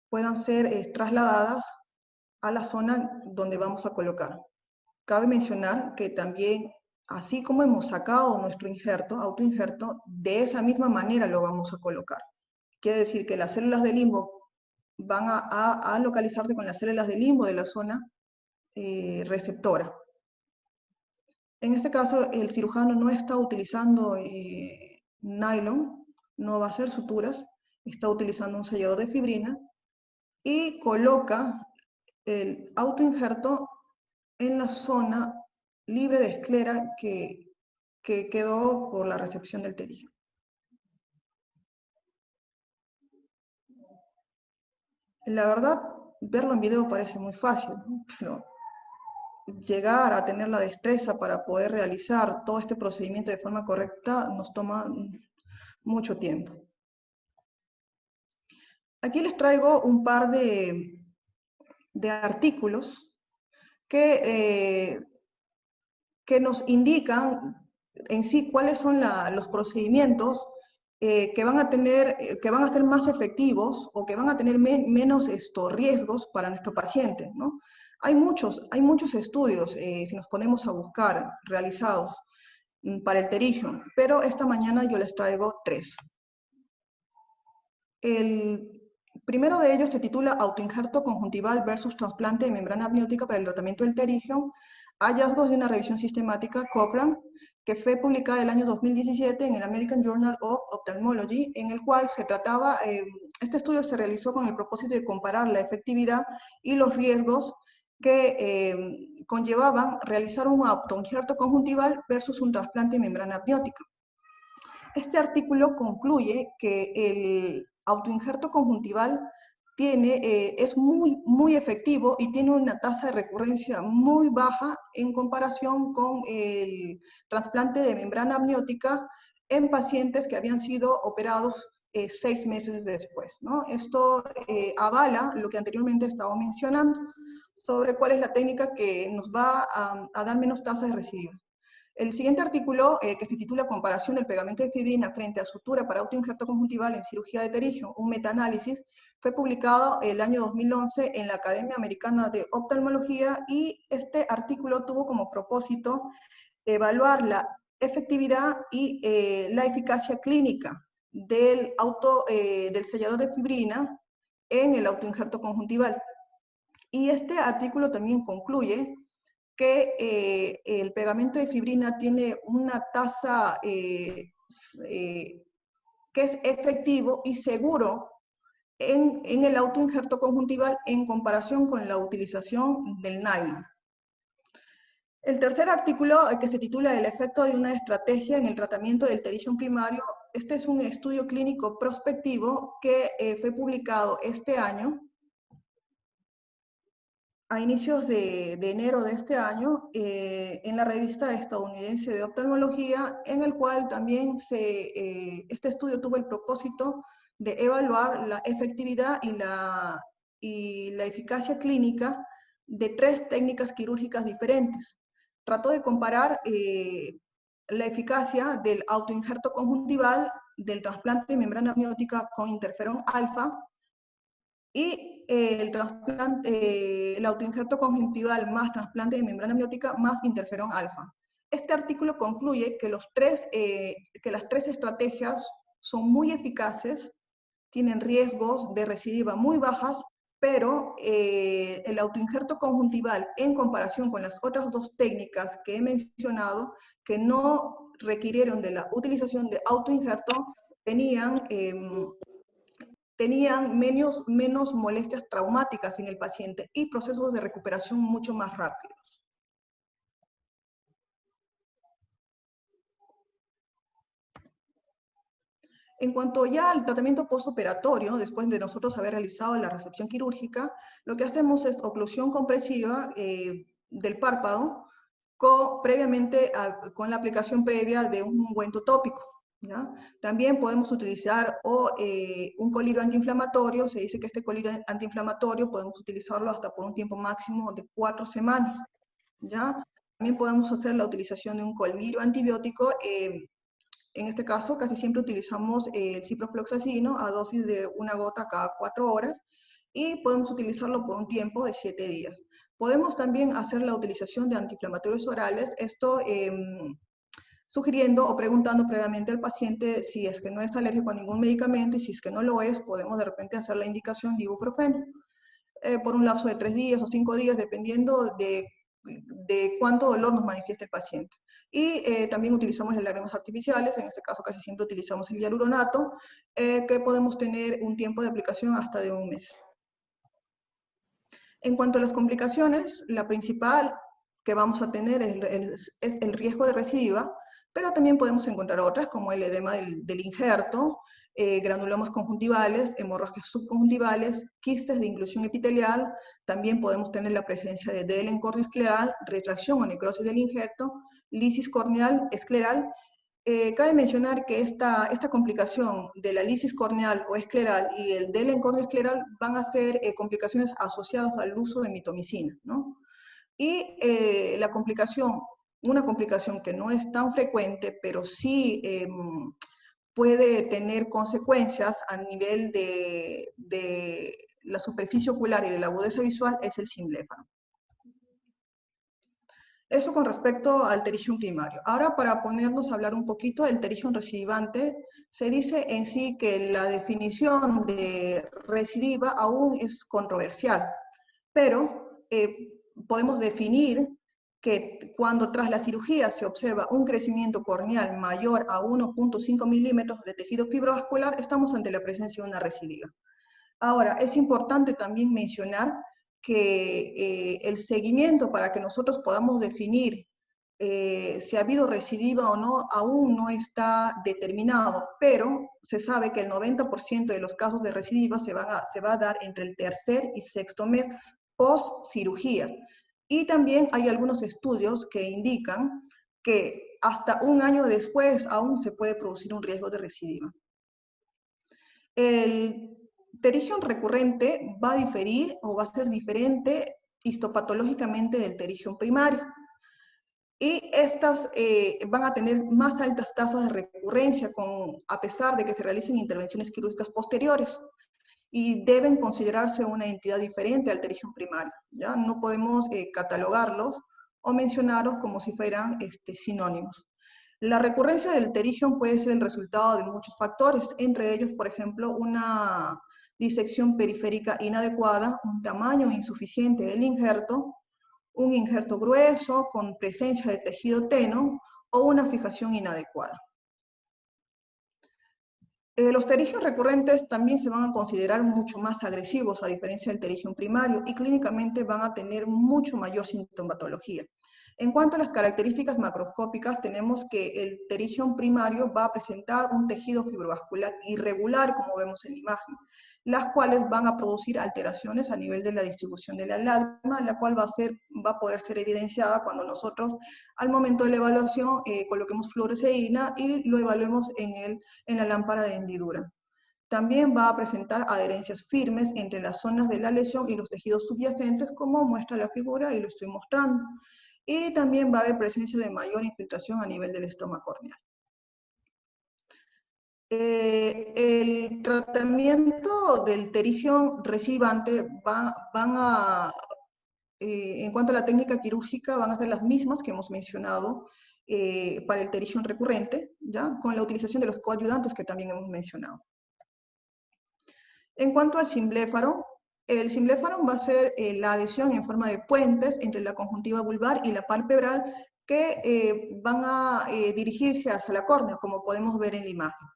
puedan ser trasladadas a la zona donde vamos a colocar. Cabe mencionar que también, así como hemos sacado nuestro injerto, autoinjerto, de esa misma manera lo vamos a colocar. Quiere decir que las células de limbo van a localizarse con las células de limbo de la zona receptora. En este caso, el cirujano no está utilizando nylon, no va a hacer suturas, está utilizando un sellador de fibrina y coloca el autoinjerto en la zona libre de esclera que quedó por la recepción del terigio. La verdad, verlo en video parece muy fácil, ¿no? Pero llegar a tener la destreza para poder realizar todo este procedimiento de forma correcta nos toma mucho tiempo. Aquí les traigo un par de artículos que, que nos indican en sí cuáles son los procedimientos que van a tener, que van a ser más efectivos o que van a tener menos riesgos para nuestro paciente, ¿no? Hay muchos estudios, si nos ponemos a buscar, realizados para el terigio, pero esta mañana yo les traigo 3. El primero de ellos se titula Autoinjerto conjuntival versus trasplante de membrana amniótica para el tratamiento del terigio, hallazgos de una revisión sistemática Cochrane, que fue publicada el año 2017 en el American Journal of Ophthalmology, en el cual se trataba, este estudio se realizó con el propósito de comparar la efectividad y los riesgos que conllevaban realizar un autoinjerto conjuntival versus un trasplante de membrana amniótica. Este artículo concluye que el autoinjerto conjuntival es muy efectivo y tiene una tasa de recurrencia muy baja en comparación con el trasplante de membrana amniótica en pacientes que habían sido operados 6 meses después, ¿no? Esto avala lo que anteriormente estaba mencionando sobre cuál es la técnica que nos va a dar menos tasas de recidiva. El siguiente artículo, que se titula Comparación del pegamento de fibrina frente a sutura para autoinjerto conjuntival en cirugía de Terigium, un metaanálisis, fue publicado el año 2011 en la Academia Americana de Oftalmología, y este artículo tuvo como propósito evaluar la efectividad y la eficacia clínica del sellador de fibrina en el autoinjerto conjuntival. Y este artículo también concluye que el pegamento de fibrina tiene una tasa que es efectivo y seguro en el autoinjerto conjuntival en comparación con la utilización del nylon. El tercer artículo, que se titula El efecto de una estrategia en el tratamiento del Terigium primario, este es un estudio clínico prospectivo que fue publicado este año, a inicios de enero de este año, en la revista estadounidense de oftalmología, en el cual también este estudio tuvo el propósito de evaluar la efectividad y la eficacia clínica de 3 técnicas quirúrgicas diferentes. Trató de comparar la eficacia del autoinjerto conjuntival, del trasplante de membrana amniótica con interferón alfa, y el autoinjerto conjuntival más trasplante de membrana amniótica más interferón alfa. Este artículo concluye que las 3 estrategias son muy eficaces, tienen riesgos de recidiva muy bajas, pero el autoinjerto conjuntival, en comparación con las otras 2 técnicas que he mencionado, que no requirieron de la utilización de autoinjerto, tenían menos molestias traumáticas en el paciente y procesos de recuperación mucho más rápidos. En cuanto ya al tratamiento postoperatorio, después de nosotros haber realizado la resección quirúrgica, lo que hacemos es oclusión compresiva del párpado previamente con la aplicación previa de un ungüento tópico, ¿ya? También podemos utilizar un colirio antiinflamatorio. Se dice que este colirio antiinflamatorio podemos utilizarlo hasta por un tiempo máximo de 4 semanas, ¿ya? También podemos hacer la utilización de un colirio antibiótico. En este caso, casi siempre utilizamos el ciprofloxacino a dosis de 1 gota cada 4 horas, y podemos utilizarlo por un tiempo de 7 días. Podemos también hacer la utilización de antiinflamatorios orales, esto sugiriendo o preguntando previamente al paciente si es que no es alérgico a ningún medicamento, y si es que no lo es, podemos de repente hacer la indicación de ibuprofeno por un lapso de 3 días o 5 días, dependiendo de cuánto dolor nos manifieste el paciente. Y también utilizamos las lágrimas artificiales. En este caso casi siempre utilizamos el hialuronato, que podemos tener un tiempo de aplicación hasta de 1 mes. En cuanto a las complicaciones, la principal que vamos a tener es el riesgo de recidiva, pero también podemos encontrar otras como el edema del injerto, granulomas conjuntivales, hemorragias subconjuntivales, quistes de inclusión epitelial. También podemos tener la presencia de DL corneoescleral, retracción o necrosis del injerto, lisis corneal escleral. Cabe mencionar que esta complicación de la lisis corneal o escleral y el DL corneoescleral van a ser complicaciones asociadas al uso de mitomicina, ¿no? Y una complicación que no es tan frecuente, pero sí puede tener consecuencias a nivel de la superficie ocular y de la agudeza visual, es el simbléfano. Eso con respecto al Terigium primario. Ahora, para ponernos a hablar un poquito del Terigium recidivante, se dice en sí que la definición de recidiva aún es controversial, pero podemos definir que cuando tras la cirugía se observa un crecimiento corneal mayor a 1.5 milímetros de tejido fibrovascular, estamos ante la presencia de una recidiva. Ahora, es importante también mencionar que el seguimiento para que nosotros podamos definir si ha habido recidiva o no, aún no está determinado, pero se sabe que el 90% de los casos de recidiva se va a dar entre el tercer y sexto mes post cirugía. Y también hay algunos estudios que indican que hasta un año después aún se puede producir un riesgo de recidiva. El pterigium recurrente va a diferir o va a ser diferente histopatológicamente del pterigium primario. Y estas van a tener más altas tasas de recurrencia a pesar de que se realicen intervenciones quirúrgicas posteriores. Y deben considerarse una entidad diferente al pterigium primario. ¿Ya? No podemos catalogarlos o mencionarlos como si fueran sinónimos. La recurrencia del pterigium puede ser el resultado de muchos factores, entre ellos, por ejemplo, una disección periférica inadecuada, un tamaño insuficiente del injerto, un injerto grueso con presencia de tejido teno o una fijación inadecuada. Los pterigios recurrentes también se van a considerar mucho más agresivos a diferencia del pterigium primario y clínicamente van a tener mucho mayor sintomatología. En cuanto a las características macroscópicas, tenemos que el pterigium primario va a presentar un tejido fibrovascular irregular, como vemos en la imagen, las cuales van a producir alteraciones a nivel de la distribución de la lágrima, la cual va a poder ser evidenciada cuando nosotros, al momento de la evaluación, coloquemos fluoresceína y lo evaluemos en la lámpara de hendidura. También va a presentar adherencias firmes entre las zonas de la lesión y los tejidos subyacentes, como muestra la figura y lo estoy mostrando. Y también va a haber presencia de mayor infiltración a nivel del estroma corneal. El tratamiento del pterigium recidivante en cuanto a la técnica quirúrgica, van a ser las mismas que hemos mencionado para el pterigium recurrente, ¿ya? Con la utilización de los coayudantes que también hemos mencionado. En cuanto al simbléfaro, el simbléfaro va a ser la adhesión en forma de puentes entre la conjuntiva vulvar y la palpebral que van a dirigirse hacia la córnea, como podemos ver en la imagen.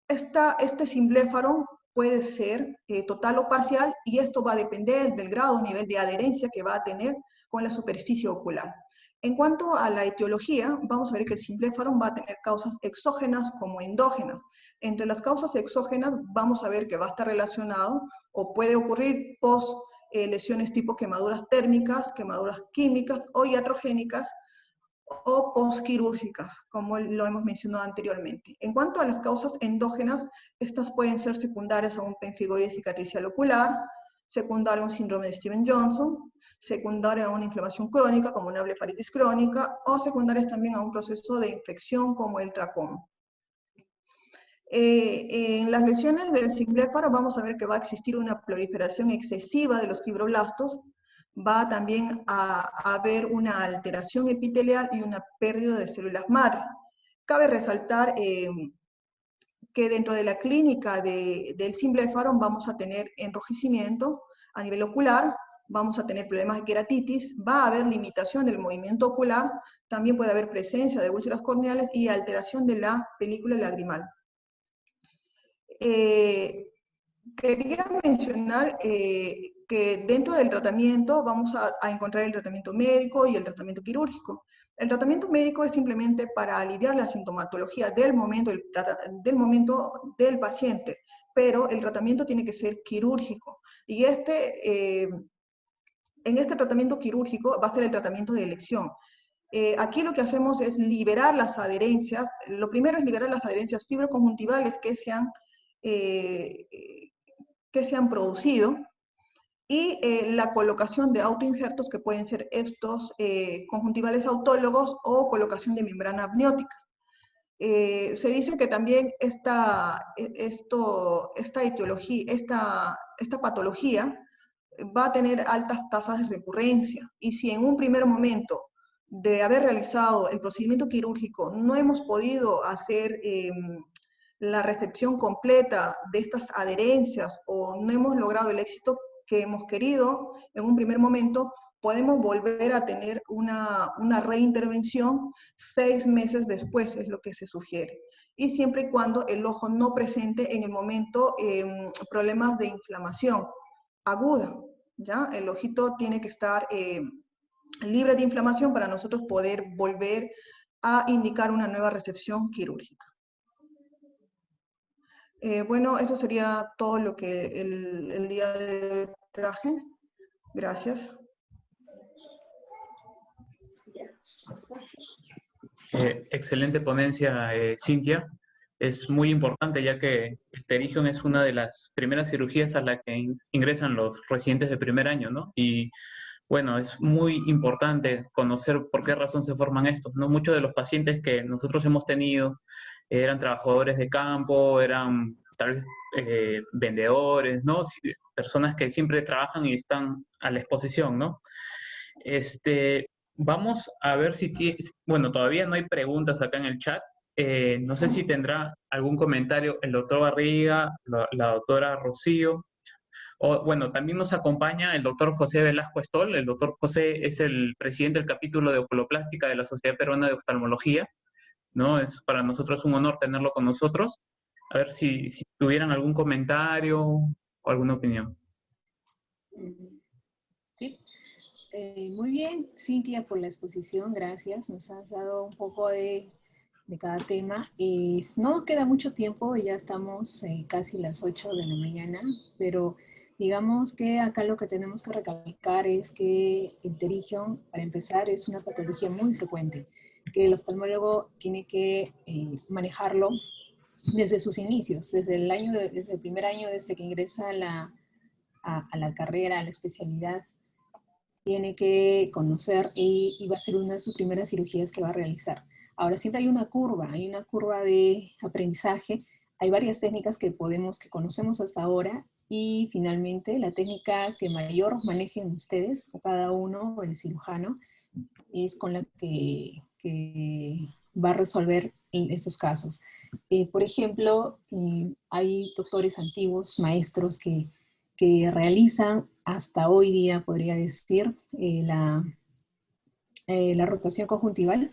Este simbléfaro puede ser total o parcial y esto va a depender del grado o nivel de adherencia que va a tener con la superficie ocular. En cuanto a la etiología, vamos a ver que el simbléfaro va a tener causas exógenas como endógenas. Entre las causas exógenas vamos a ver que va a estar relacionado o puede ocurrir post lesiones tipo quemaduras térmicas, quemaduras químicas o iatrogénicas, o postquirúrgicas, como lo hemos mencionado anteriormente. En cuanto a las causas endógenas, estas pueden ser secundarias a un pemfigoide cicatricial ocular, secundaria a un síndrome de Steven-Johnson, secundaria a una inflamación crónica, como una blefaritis crónica, o secundarias también a un proceso de infección, como el tracoma. En las lesiones del simbléfaro vamos a ver que va a existir una proliferación excesiva de los fibroblastos, va también a haber una alteración epitelial y una pérdida de células madre. Cabe resaltar que dentro de la clínica del simbléfaro vamos a tener enrojecimiento a nivel ocular, vamos a tener problemas de queratitis, va a haber limitación del movimiento ocular, también puede haber presencia de úlceras corneales y alteración de la película lagrimal. Quería mencionar que dentro del tratamiento vamos a encontrar el tratamiento médico y el tratamiento quirúrgico. El tratamiento médico es simplemente para aliviar la sintomatología del momento del paciente, pero el tratamiento tiene que ser quirúrgico. Y en este tratamiento quirúrgico va a ser el tratamiento de elección. Aquí lo que hacemos es liberar las adherencias. Lo primero es liberar las adherencias fibroconjuntivales que se han producido y la colocación de autoinjertos que pueden ser estos conjuntivales autólogos o colocación de membrana amniótica. Se dice que también esta etiología, esta patología va a tener altas tasas de recurrencia y si en un primer momento de haber realizado el procedimiento quirúrgico no hemos podido hacer la recepción completa de estas adherencias o no hemos logrado el éxito que hemos querido en un primer momento, podemos volver a tener una reintervención 6 meses después, es lo que se sugiere. Y siempre y cuando el ojo no presente en el momento problemas de inflamación aguda. ¿ya? El ojito tiene que estar libre de inflamación para nosotros poder volver a indicar una nueva recepción quirúrgica. Bueno, eso sería todo lo que el día de hoy traje. Gracias. Excelente ponencia, Cintia. Es muy importante ya que el pterigium es una de las primeras cirugías a la que ingresan los residentes de primer año, ¿no? Y bueno, es muy importante conocer por qué razón se forman estos, ¿no? Muchos de los pacientes que nosotros hemos tenido eran trabajadores de campo, eran tal vez vendedores, ¿no? Personas que siempre trabajan y están a la exposición, ¿no? Vamos a ver si tiene, bueno, todavía no hay preguntas acá en el chat. No sé si tendrá algún comentario el doctor Barriga, la doctora Rocío. O, bueno, también nos acompaña el doctor José Velasco Stoll. El doctor José es el presidente del capítulo de oculoplástica de la Sociedad Peruana de Oftalmología, ¿no? Es para nosotros un honor tenerlo con nosotros. A ver si tuvieran algún comentario o alguna opinión. Sí. Muy bien, Cintia, por la exposición, gracias. Nos has dado un poco de cada tema. No queda mucho tiempo, ya estamos casi las 8 de la mañana, pero digamos que acá lo que tenemos que recalcar es que el pterigium, para empezar, es una patología muy frecuente, que el oftalmólogo tiene que manejarlo desde sus inicios, desde el primer año, desde que ingresa a la carrera, a la especialidad. Tiene que conocer y va a ser una de sus primeras cirugías que va a realizar. Ahora, siempre hay una curva de aprendizaje. Hay varias técnicas que conocemos hasta ahora, y finalmente la técnica que mayor manejen ustedes, o cada uno, o el cirujano, es con la que va a resolver en estos casos. Por ejemplo, hay doctores antiguos, maestros que realizan hasta hoy día, podría decir, la rotación conjuntival,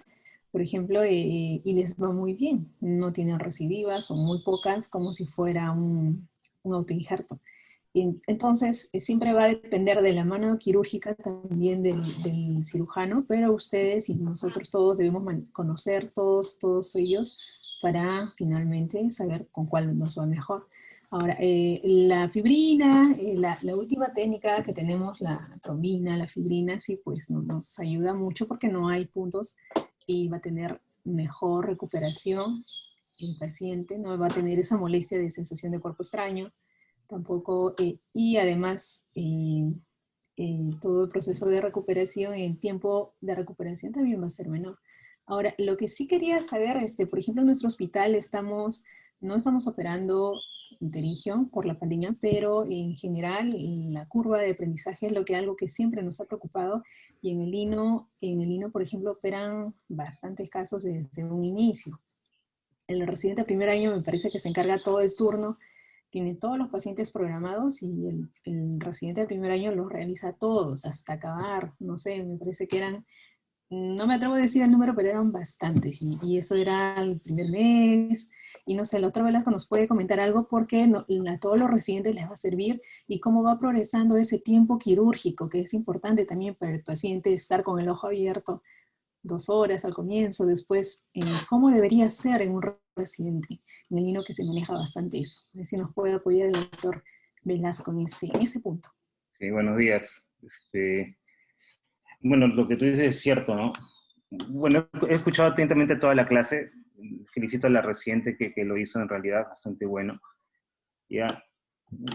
por ejemplo, y les va muy bien. No tienen recidivas o muy pocas, como si fuera un autoinjerto. Entonces, siempre va a depender de la mano quirúrgica también del cirujano, pero ustedes y nosotros todos debemos conocer todos ellos para finalmente saber con cuál nos va mejor. Ahora, la fibrina, la última técnica que tenemos, la trombina, la fibrina, sí, pues nos ayuda mucho porque no hay puntos y va a tener mejor recuperación el paciente, no va a tener esa molestia de sensación de cuerpo extraño, tampoco, y además todo el proceso de recuperación, el tiempo de recuperación también va a ser menor. Ahora, lo que sí quería saber, por ejemplo, en nuestro hospital no estamos operando pterigium por la pandemia, pero en general en la curva de aprendizaje es algo que siempre nos ha preocupado, y en el INO, por ejemplo, operan bastantes casos desde un inicio. El residente de primer año me parece que se encarga todo el turno, tiene todos los pacientes programados, y el residente de primer año los realiza todos hasta acabar. No sé, me parece que eran, no me atrevo a decir el número, pero eran bastantes, y eso era el primer mes. Y no sé, el otro Velasco nos puede comentar algo, porque a todos los residentes les va a servir, y cómo va progresando ese tiempo quirúrgico, que es importante también para el paciente estar con el ojo abierto 2 horas al comienzo, después, cómo debería ser en un residente. En el INO que se maneja bastante eso. A ver si nos puede apoyar el doctor Velasco en ese punto. Sí, buenos días. Bueno, lo que tú dices es cierto, ¿no? Bueno, he escuchado atentamente toda la clase. Felicito a la residente que lo hizo, en realidad, bastante bueno. Ya,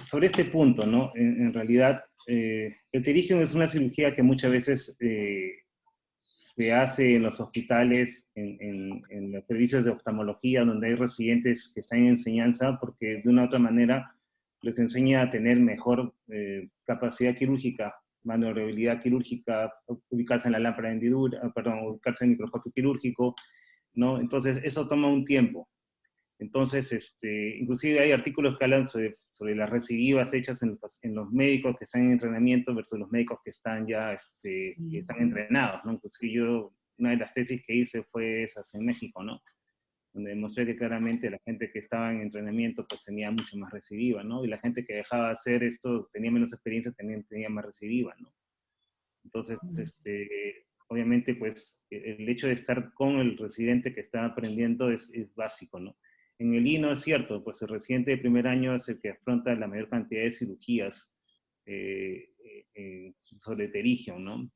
sobre este punto, ¿no? En realidad, el pterigium es una cirugía que muchas veces se hace en los hospitales, en los servicios de oftalmología, donde hay residentes que están en enseñanza, porque de una u otra manera les enseña a tener mejor capacidad quirúrgica, maniobrabilidad quirúrgica, ubicarse en la lámpara de hendidura, perdón, ubicarse en el microscopio quirúrgico, ¿no? Entonces, eso toma un tiempo. Entonces, inclusive hay artículos que hablan sobre las recidivas hechas en los médicos que están en entrenamiento versus los médicos que están ya que están entrenados, ¿no? Inclusive yo, una de las tesis que hice fue esas en México, ¿no? donde demostré que claramente la gente que estaba en entrenamiento pues tenía mucho más recidiva, ¿no? Y la gente que dejaba de hacer esto, tenía menos experiencia, tenía más recidiva, ¿no? Entonces, obviamente, pues, el hecho de estar con el residente que está aprendiendo es básico, ¿no? En el INO es cierto, pues el residente de primer año es el que afronta la mayor cantidad de cirugías sobre pterigium, ¿no?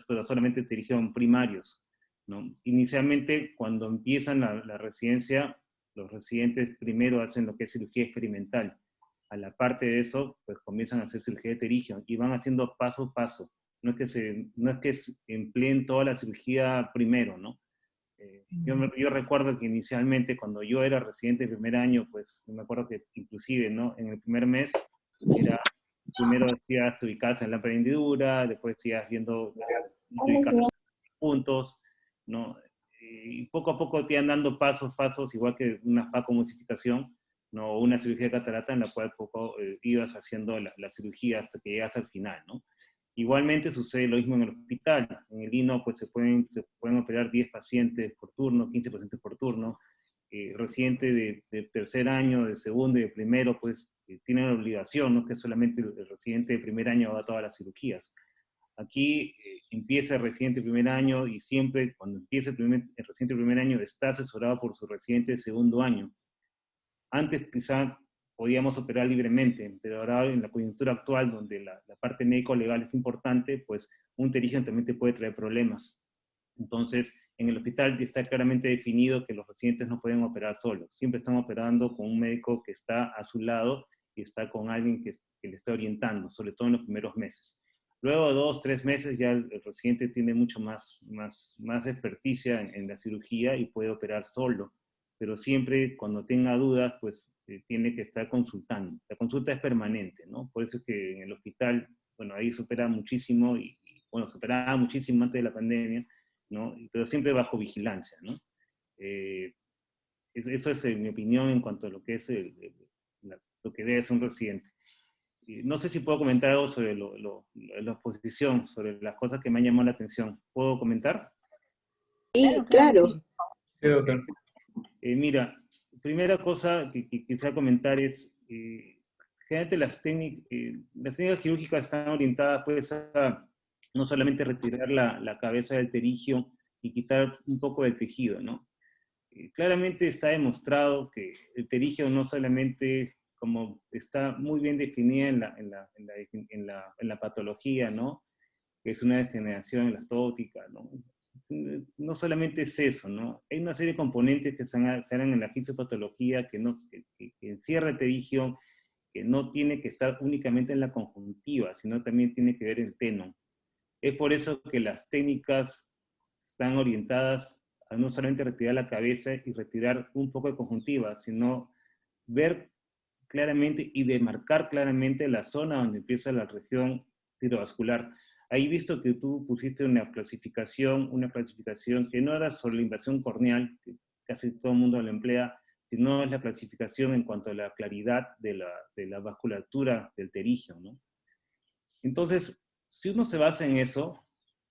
Pero solamente pterigium primarios, ¿no? Inicialmente, cuando empiezan la residencia, los residentes primero hacen lo que es cirugía experimental. A la parte de eso, pues comienzan a hacer cirugía de pterigium y van haciendo paso a paso. No es que empleen toda la cirugía primero, ¿no? Yo recuerdo que inicialmente, cuando yo era residente de primer año, pues me acuerdo que inclusive, ¿no? En el primer mes, primero hacías ubicadas en la hendidura, después ibas viendo puntos, ¿no? Y poco a poco te iban dando pasos, igual que una facomulsificación, ¿no? Una cirugía de catarata en la cual poco ibas haciendo la cirugía hasta que llegas al final, ¿no? Igualmente sucede lo mismo en el hospital. En el INO pues se pueden operar 10 pacientes por turno, 15 pacientes por turno. Residente de tercer año, de segundo y de primero, pues tienen la obligación, no que solamente el residente de primer año haga todas las cirugías. Aquí empieza el residente de primer año y siempre cuando empieza el residente de primer año está asesorado por su residente de segundo año. Antes quizá podíamos operar libremente, pero ahora en la coyuntura actual, donde la parte médico-legal es importante, pues un pterigium también te puede traer problemas. Entonces, en el hospital está claramente definido que los residentes no pueden operar solos. Siempre están operando con un médico que está a su lado y está con alguien que le está orientando, sobre todo en los primeros meses. Luego de 2, 3 meses ya el residente tiene mucho más experticia en la cirugía y puede operar solo. Pero siempre cuando tenga dudas, pues tiene que estar consultando. La consulta es permanente, ¿no? Por eso es que en el hospital, bueno, ahí se opera muchísimo bueno, se operaba muchísimo antes de la pandemia, ¿no? Pero siempre bajo vigilancia, ¿no? Eso es mi opinión en cuanto a lo que es lo que debe ser un residente. No sé si puedo comentar algo sobre la exposición, sobre las cosas que me han llamado la atención. ¿Puedo comentar? Sí, claro. Sí. Sí, doctor. Mira, primera cosa que quisiera comentar es, generalmente las técnicas quirúrgicas están orientadas pues a no solamente retirar la cabeza del pterigium y quitar un poco del tejido, ¿no? Claramente está demostrado que el pterigium no solamente, como está muy bien definida en la patología, ¿no? Que es una degeneración elastótica, ¿no? No solamente es eso, ¿no? Hay una serie de componentes que se harán en la fisiopatología que encierra el pterigium, que no tiene que estar únicamente en la conjuntiva, sino también tiene que ver el tenon. Es por eso que las técnicas están orientadas a no solamente retirar la cabeza y retirar un poco de conjuntiva, sino ver claramente y demarcar claramente la zona donde empieza la región pirovascular. Ahí visto que tú pusiste una clasificación que no era sobre la invasión corneal, que casi todo el mundo la emplea, sino es la clasificación en cuanto a la claridad de la vasculatura del pterigium, ¿no? Entonces, si uno se basa en eso,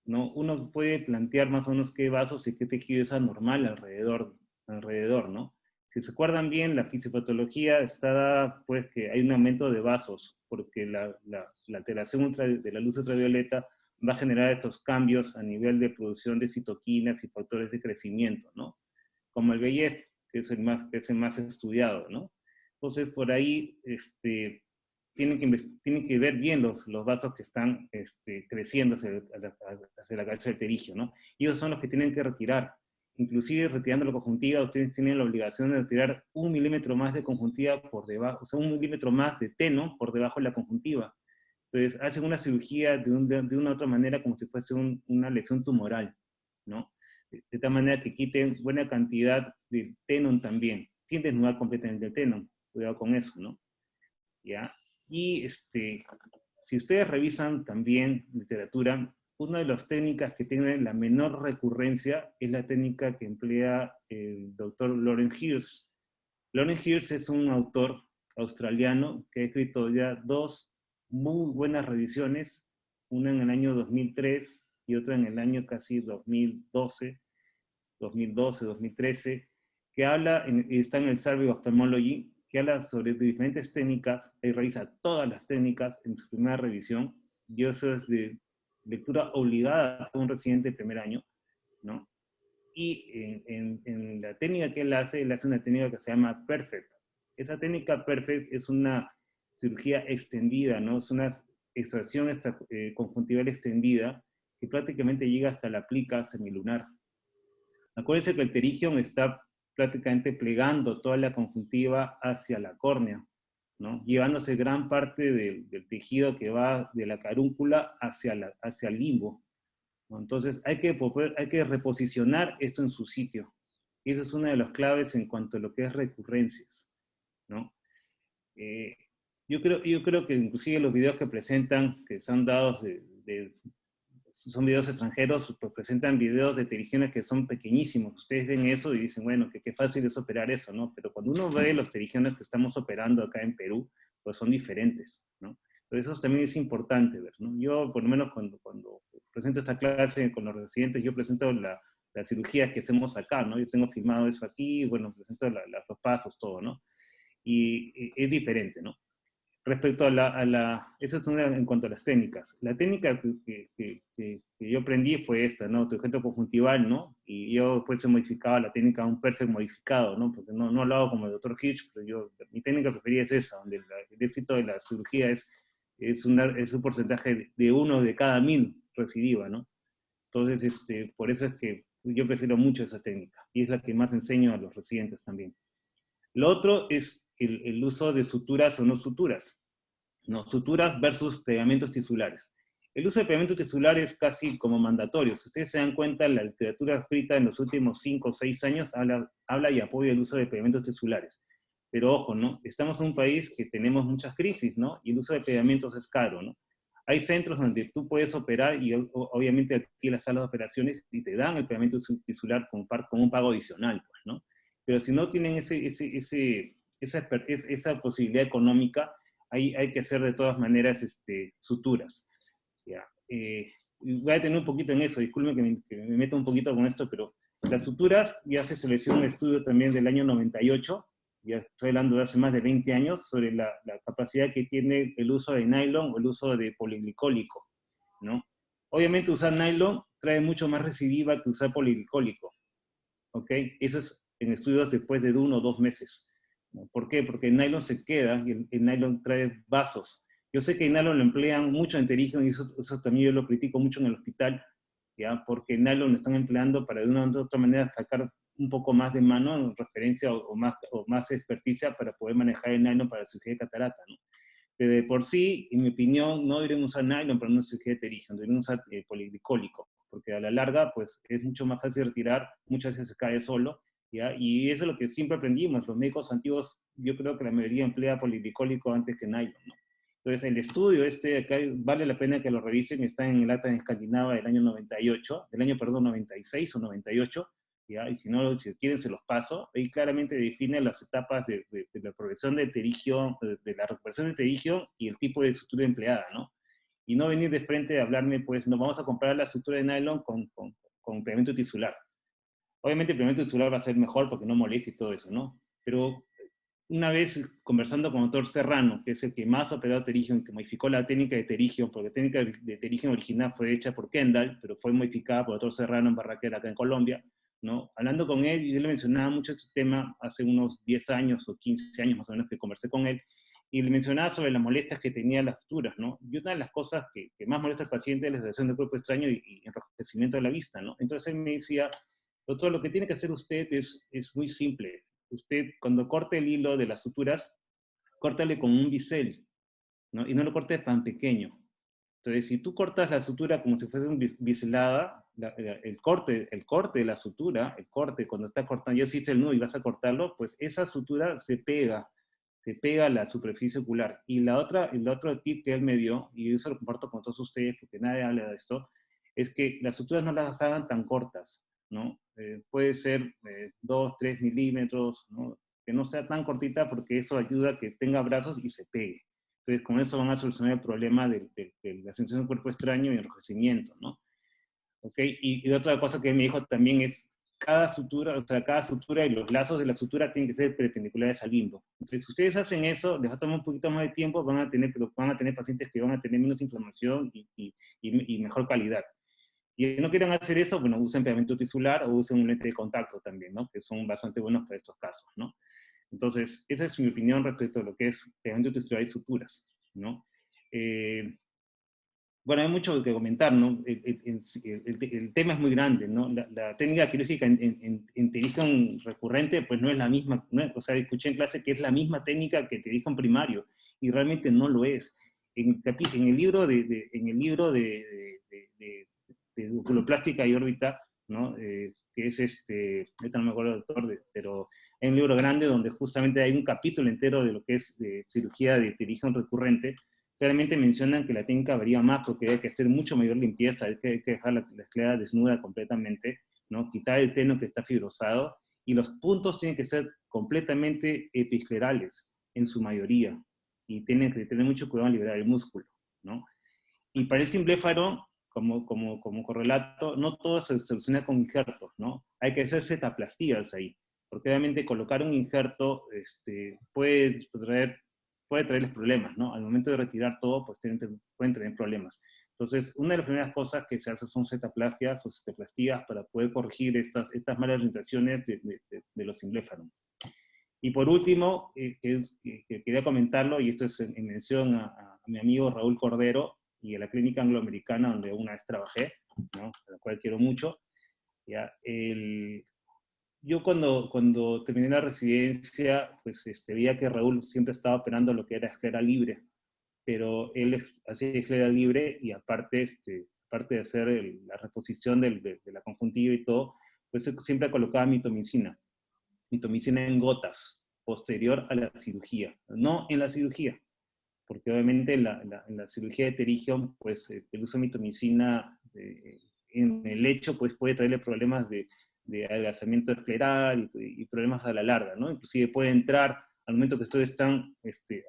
¿no? Uno puede plantear más o menos qué vasos y qué tejido es anormal alrededor, ¿no? Si se acuerdan bien, la fisiopatología está dada, pues, que hay un aumento de vasos, porque la alteración de la luz ultravioleta va a generar estos cambios a nivel de producción de citoquinas y factores de crecimiento, ¿no? Como el VEGF, que es el más estudiado, ¿no? Entonces, por ahí, tienen que ver bien los vasos que están creciendo hacia la cabeza del pterigium, ¿no? Y esos son los que tienen que retirar. Inclusive retirando la conjuntiva, ustedes tienen la obligación de retirar 1 milímetro más de conjuntiva por debajo, o sea, 1 milímetro más de tenon por debajo de la conjuntiva. Entonces, hacen una cirugía de una u otra manera como si fuese una lesión tumoral, ¿no? De tal manera que quiten buena cantidad de tenon también, sin desnudar completamente el tenon. Cuidado con eso, ¿no? ¿Ya? Y si ustedes revisan también literatura, una de las técnicas que tiene la menor recurrencia es la técnica que emplea el doctor Lawrence Hirsch. Lawrence Hirsch es un autor australiano que ha escrito ya 2 muy buenas revisiones, una en el año 2003 y otra en el año casi 2012, 2013, que está en el Survey of Ophthalmology, que habla sobre diferentes técnicas, y revisa todas las técnicas en su primera revisión, y eso es de lectura obligada a un residente de primer año, ¿no? Y en la técnica que él hace una técnica que se llama Perfect. Esa técnica Perfect es una cirugía extendida, ¿no? Es una extracción conjuntival extendida que prácticamente llega hasta la plica semilunar. Acuérdense que el pterygium está prácticamente plegando toda la conjuntiva hacia la córnea, ¿no? Llevándose gran parte del tejido que va de la carúncula hacia el limbo, ¿no? Entonces hay que reposicionar esto en su sitio. Y esa es una de las claves en cuanto a lo que es recurrencias, ¿no? Yo creo que inclusive los videos que presentan, que son dados son videos extranjeros, pues presentan videos de pterigiones que son pequeñísimos. Ustedes ven eso y dicen, bueno, qué fácil es operar eso, ¿no? Pero cuando uno ve los pterigiones que estamos operando acá en Perú, pues son diferentes, ¿no? Pero eso también es importante ver, ¿no? Yo, por lo menos, cuando presento esta clase con los residentes, yo presento las cirugías que hacemos acá, ¿no? Yo tengo filmado eso aquí, bueno, presento los pasos, todo, ¿no? Y es diferente, ¿no? Respecto eso es en cuanto a las técnicas. La técnica que yo aprendí fue esta, ¿no? Autoobjeto conjuntival, ¿no? Y yo después he modificado la técnica a un perfect modificado, ¿no? Porque no lo hago como el Dr. Hitch, pero mi técnica preferida es esa, donde el éxito de la cirugía es un porcentaje de 1 de cada 1000 recidiva, ¿no? Entonces, por eso es que yo prefiero mucho esa técnica, y es la que más enseño a los residentes también. Lo otro es el uso de suturas o no suturas. No, suturas versus pegamentos tisulares. El uso de pegamentos tisulares es casi como mandatorio. Si ustedes se dan cuenta, la literatura escrita en los últimos 5 o 6 años habla y apoya el uso de pegamentos tisulares. Pero ojo, ¿no? Estamos en un país que tenemos muchas crisis, ¿no? Y el uso de pegamentos es caro, ¿no? Hay centros donde tú puedes operar y obviamente aquí en las salas de operaciones y te dan el pegamento tisular con un pago adicional, pues, ¿no? Pero si no tienen esa posibilidad económica, hay que hacer de todas maneras suturas. ¿Ya? Voy a tener un poquito en eso, disculpen que me meta un poquito con esto, pero las suturas ya se estableció un estudio también del año 98, ya estoy hablando de hace más de 20 años, sobre la capacidad que tiene el uso de nylon o el uso de poliglicólico, ¿no? Obviamente usar nylon trae mucho más recidiva que usar poliglicólico, ¿ok? Eso es en estudios después de 1 o 2 meses. ¿No? ¿Por qué? Porque el nylon se queda y el nylon trae vasos. Yo sé que el nylon lo emplean mucho en pterygium y eso también yo lo critico mucho en el hospital, ¿ya? Porque el nylon lo están empleando para de una u otra manera sacar un poco más de mano en referencia o más experticia para poder manejar el nylon para la cirugía de catarata, ¿no? Pero de por sí, en mi opinión, no deberían usar nylon para una cirugía de pterygium, deberían usar poliglicólico, porque a la larga, pues, es mucho más fácil retirar, muchas veces se cae solo, ¿ya? Y eso es lo que siempre aprendimos, los médicos antiguos, yo creo que la mayoría emplea poliglicólico antes que nylon, ¿no? Entonces, el estudio acá vale la pena que lo revisen, está en el acta de Escandinava del año 98, del año, perdón, 96 o 98, ¿ya? Y si no, si quieren se los paso, ahí claramente define las etapas de la progresión de pterygium, de la recuperación de pterygium y el tipo de sutura empleada, ¿no? Y no venir de frente a hablarme, pues, nos vamos a comparar la sutura de nylon con pegamento tisular. Obviamente el pegamento tisular va a ser mejor porque no molesta y todo eso, ¿no? Pero una vez conversando con el doctor Serrano, que es el que más ha operado pterygium, que modificó la técnica de pterygium, porque la técnica de pterygium original fue hecha por Kendall, pero fue modificada por el doctor Serrano en Barraquera, acá en Colombia, ¿no? Hablando con él, yo le mencionaba mucho este tema hace unos 10 años o 15 años más o menos que conversé con él, y le mencionaba sobre las molestias que tenía las suturas, ¿no? Y una de las cosas que más molesta al paciente es la sensación de cuerpo extraño y enrojecimiento de la vista, ¿no? Entonces él me decía, doctor, lo que tiene que hacer usted es muy simple. Usted, cuando corte el hilo de las suturas, córtale con un bisel, ¿no? Y no lo corte tan pequeño. Entonces, si tú cortas la sutura como si fuese un biselada, el corte de la sutura, cuando estás cortando, ya hiciste el nudo y vas a cortarlo, pues esa sutura se pega a la superficie ocular. Y el otro tip que él me dio, y eso lo comparto con todos ustedes, porque nadie habla de esto, es que las suturas no las hagan tan cortas, ¿no? Puede ser 2, 3 milímetros, ¿no? Que no sea tan cortita porque eso ayuda a que tenga brazos y se pegue. Entonces, con eso van a solucionar el problema de la sensación de cuerpo extraño y enrojecimiento, ¿no? ¿Ok? Y otra cosa que me dijo también es, cada sutura, o sea, cada sutura y los lazos de la sutura tienen que ser perpendiculares al limbo. Entonces, si ustedes hacen eso, les va a tomar un poquito más de tiempo, pero van a tener pacientes que van a tener menos inflamación y mejor calidad. Y si no quieren hacer eso, bueno, usen pegamento tisular o usen un lente de contacto también, ¿no? Que son bastante buenos para estos casos, ¿no? Entonces, esa es mi opinión respecto a lo que es pegamento tisular y suturas, ¿no? Bueno, hay mucho que comentar, ¿no? El tema es muy grande, ¿no? La técnica quirúrgica en pterigium recurrente, pues no es la misma, ¿no? O sea, escuché en clase que es la misma técnica que pterigium primario, y realmente no lo es. En el libro de oculoplástica y órbita, ¿no? Que es ahorita no me acuerdo del autor, pero hay un libro grande donde justamente hay un capítulo entero de lo que es cirugía de pterigium recurrente. Claramente mencionan que la técnica varía más porque hay que hacer mucho mayor limpieza, hay que dejar la esclera desnuda completamente, ¿no? Quitar el teno que está fibrosado, y los puntos tienen que ser completamente episclerales, en su mayoría, y tienen que tener mucho cuidado en liberar el músculo, ¿no? Y para el simbléfaro, como correlato, no todo se soluciona con injertos, ¿no? Hay que hacer setaplastías ahí, porque obviamente colocar un injerto puede traerles problemas, ¿no? Al momento de retirar todo, pues pueden tener problemas. Entonces, una de las primeras cosas que se hace son setaplastias o setaplastías para poder corregir estas malas orientaciones de los simbléfaros. Y por último, que quería comentarlo, y esto es en mención a mi amigo Raúl Cordero y a la clínica angloamericana donde una vez trabajé, ¿no? A la cual quiero mucho. ¿Ya? Yo cuando terminé la residencia, pues veía que Raúl siempre estaba operando lo que era esclera libre, pero él hacía esclera libre y aparte de hacer la reposición de la conjuntiva y todo, pues siempre colocaba mitomicina en gotas, posterior a la cirugía, no en la cirugía, porque obviamente en la cirugía de pterigium, pues el uso de mitomicina en el lecho pues puede traerle problemas de adelgazamiento escleral y problemas a la larga, ¿no? Inclusive puede entrar, al momento que ustedes están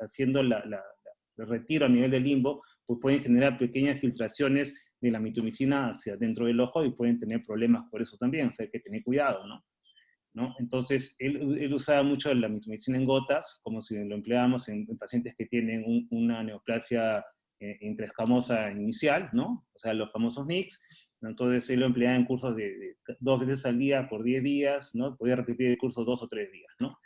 haciendo el retiro a nivel del limbo, pues pueden generar pequeñas filtraciones de la mitomicina hacia dentro del ojo y pueden tener problemas por eso también, o sea, hay que tener cuidado, ¿no? Entonces, él usaba mucho la mitomicina en gotas, como si lo empleáramos en pacientes que tienen una neoplasia intraescamosa inicial, ¿no? O sea, los famosos NICs. Entonces, él lo empleaba en cursos de 2 veces al día por 10 días, ¿no? Podía repetir el curso 2 o 3 días, ¿no?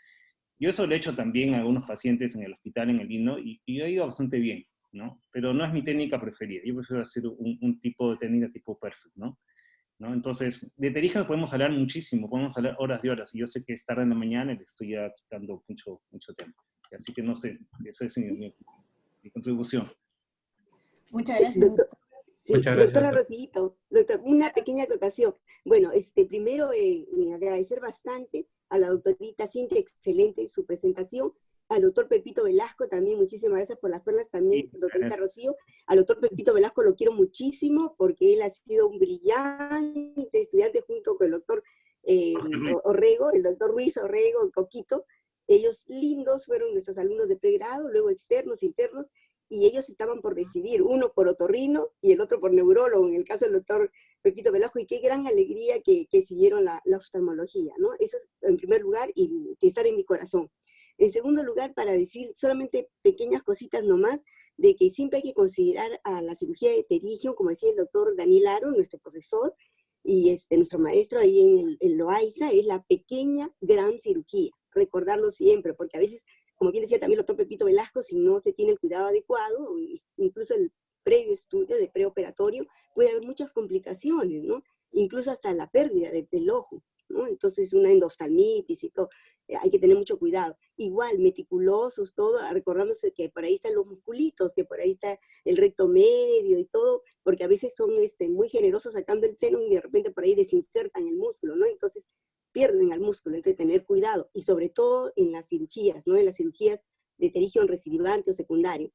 Yo eso lo he hecho también a algunos pacientes en el hospital, en el INO, y yo he ido bastante bien, ¿no? Pero no es mi técnica preferida. Yo prefiero hacer un tipo de técnica tipo perfect, ¿no? Entonces, de pterigium podemos hablar muchísimo, podemos hablar horas y horas, y yo sé que es tarde en la mañana y le estoy ya quitando mucho tiempo. Así que no sé, esa es mi contribución. Muchas gracias. Doctor, sí, Muchas gracias, doctora doctor. Rosito, doctor, una pequeña acotación. Bueno, primero agradecer bastante a la doctorita Cintia, excelente su presentación, al doctor Pepito Velasco también, muchísimas gracias por las perlas también, Sí, doctorita Rocío. Al doctor Pepito Velasco lo quiero muchísimo porque él ha sido un brillante estudiante junto con el doctor Orrego, el doctor Ruiz Orrego, Coquito. Ellos lindos fueron nuestros alumnos de pregrado, luego externos, internos, y ellos estaban por decidir, uno por otorrino y el otro por neurólogo, en el caso del doctor Pepito Velasco, y qué gran alegría que siguieron la oftalmología, ¿no? Eso es en primer lugar, y que estar en mi corazón. En segundo lugar, para decir solamente pequeñas cositas nomás, de que siempre hay que considerar a la cirugía de pterigium, como decía el doctor Daniel Aro, nuestro profesor, y nuestro maestro ahí en Loaiza, es la pequeña gran cirugía, recordarlo siempre, porque a veces, como bien decía también el doctor Pepito Velasco, si no se tiene el cuidado adecuado, incluso el previo estudio de preoperatorio, puede haber muchas complicaciones, ¿no? Incluso hasta la pérdida del ojo, ¿no? Entonces una endoftalmitis y todo, hay que tener mucho cuidado. Igual, meticulosos, todo, recordamos que por ahí están los musculitos, que por ahí está el recto medio y todo, porque a veces son muy generosos sacando el tenón y de repente por ahí desinsertan el músculo, ¿no? Entonces pierden al músculo, hay que tener cuidado, y sobre todo en las cirugías, ¿no? En las cirugías de pterigium recidivante o secundario.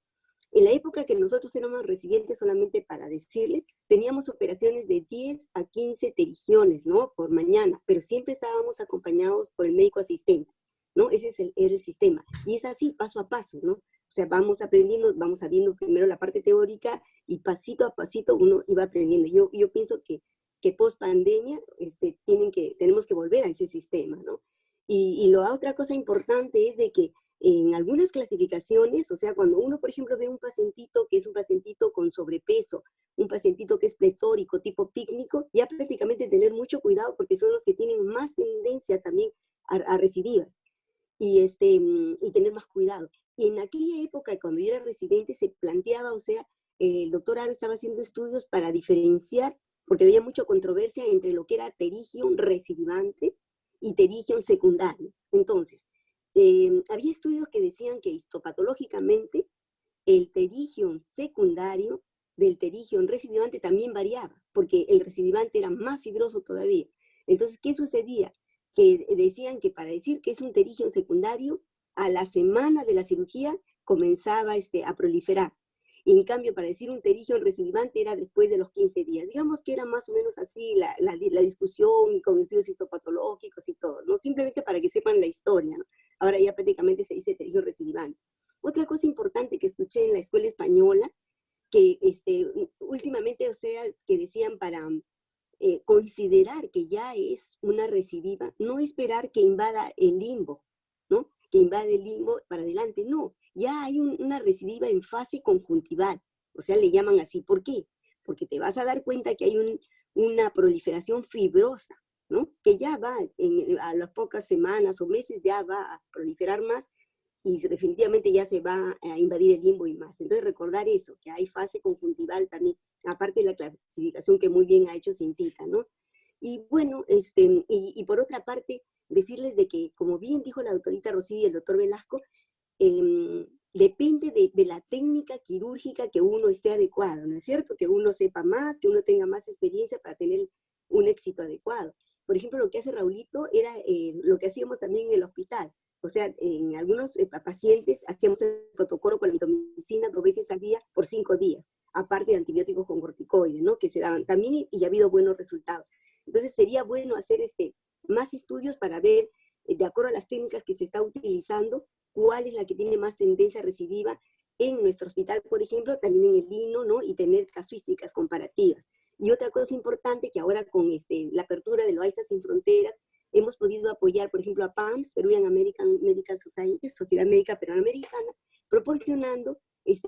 En la época que nosotros éramos residentes, solamente para decirles, teníamos operaciones de 10 a 15 pterigiones, ¿no? Por mañana, pero siempre estábamos acompañados por el médico asistente, ¿no? Ese era el sistema. Y es así, paso a paso, ¿no? O sea, vamos aprendiendo, vamos sabiendo primero la parte teórica y pasito a pasito uno iba aprendiendo. Yo pienso que que post pandemia tenemos que volver a ese sistema, ¿no? Y la otra cosa importante es de que en algunas clasificaciones, o sea, cuando uno, por ejemplo, ve un pacientito que es un pacientito con sobrepeso, un pacientito que es pletórico, tipo pícnico, ya prácticamente tener mucho cuidado porque son los que tienen más tendencia también a recidivas y tener más cuidado. Y en aquella época, cuando yo era residente, se planteaba, o sea, el doctor Aro estaba haciendo estudios para diferenciar, porque había mucha controversia entre lo que era pterigium recidivante y pterigium secundario. Entonces, había estudios que decían que histopatológicamente el pterigium secundario del pterigium recidivante también variaba, porque el recidivante era más fibroso todavía. Entonces, ¿qué sucedía? Que decían que para decir que es un pterigium secundario, a la semana de la cirugía comenzaba a proliferar. Y en cambio, para decir un pterigium recidivante era después de los 15 días. Digamos que era más o menos así la discusión y con estudios histopatológicos y todo, ¿no? Simplemente para que sepan la historia, ¿no? Ahora ya prácticamente se dice pterigium recidivante. Otra cosa importante que escuché en la escuela española, que últimamente, o sea, que decían para considerar que ya es una recidiva, no esperar que invada el limbo, ¿no? Que invade el limbo para adelante, no. Ya hay una recidiva en fase conjuntival, o sea, le llaman así. ¿Por qué? Porque te vas a dar cuenta que hay una proliferación fibrosa, ¿no? Que ya va, a las pocas semanas o meses, ya va a proliferar más y definitivamente ya se va a invadir el limbo y más. Entonces, recordar eso, que hay fase conjuntival también, aparte de la clasificación que muy bien ha hecho Cintita, ¿no? Y bueno, y por otra parte, decirles de que, como bien dijo la doctorita Rocío y el doctor Velasco, depende de la técnica quirúrgica que uno esté adecuado, ¿no es cierto? Que uno sepa más, que uno tenga más experiencia para tener un éxito adecuado. Por ejemplo, lo que hace Raulito era lo que hacíamos también en el hospital. O sea, en algunos pacientes hacíamos el protocolo con la mitomicina 2 veces al día por 5 días, aparte de antibióticos con corticoides, ¿no? Que se daban también y ha habido buenos resultados. Entonces sería bueno hacer más estudios para ver, de acuerdo a las técnicas que se está utilizando, cuál es la que tiene más tendencia recidiva en nuestro hospital, por ejemplo, también en el Lino, ¿no? Y tener casuísticas comparativas. Y otra cosa importante que ahora con la apertura de Loaiza Sin Fronteras, hemos podido apoyar, por ejemplo, a PAMS, Peruvian American Medical Society, Sociedad Médica Peruana-Americana, proporcionando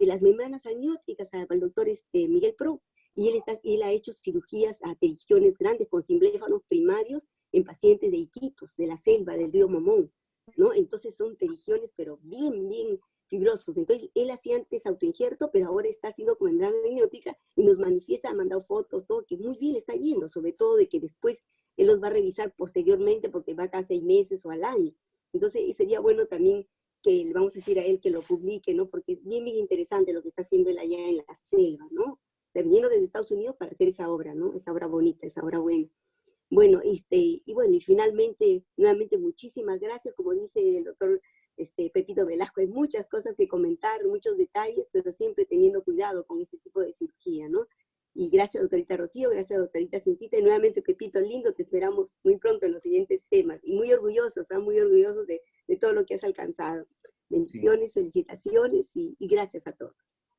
las membranas amnióticas al doctor Miguel Pro. Y él ha hecho cirugías a pterigiones grandes con simbléfanos primarios en pacientes de Iquitos, de la selva, del río Momón, ¿no? Entonces son pterigiones, pero bien, bien fibrosos. Entonces él hacía antes autoinjerto, pero ahora está haciendo con membrana amniótica y nos manifiesta, ha mandado fotos, todo, que muy bien le está yendo, sobre todo de que después él los va a revisar posteriormente porque va cada 6 meses o al año. Entonces sería bueno también que le vamos a decir a él que lo publique, ¿no? Porque es bien, bien interesante lo que está haciendo él allá en la selva, ¿no? O sea, viniendo desde Estados Unidos para hacer esa obra, ¿no? Esa obra bonita, esa obra buena. Bueno, y finalmente, nuevamente, muchísimas gracias. Como dice el doctor Pepito Velasco, hay muchas cosas que comentar, muchos detalles, pero siempre teniendo cuidado con este tipo de cirugía, ¿no? Y gracias, doctorita Rocío, gracias, doctorita Cintita, y nuevamente, Pepito, lindo, te esperamos muy pronto en los siguientes temas, y muy orgullosos de todo lo que has alcanzado. Bendiciones, sí. Felicitaciones, y gracias a todos.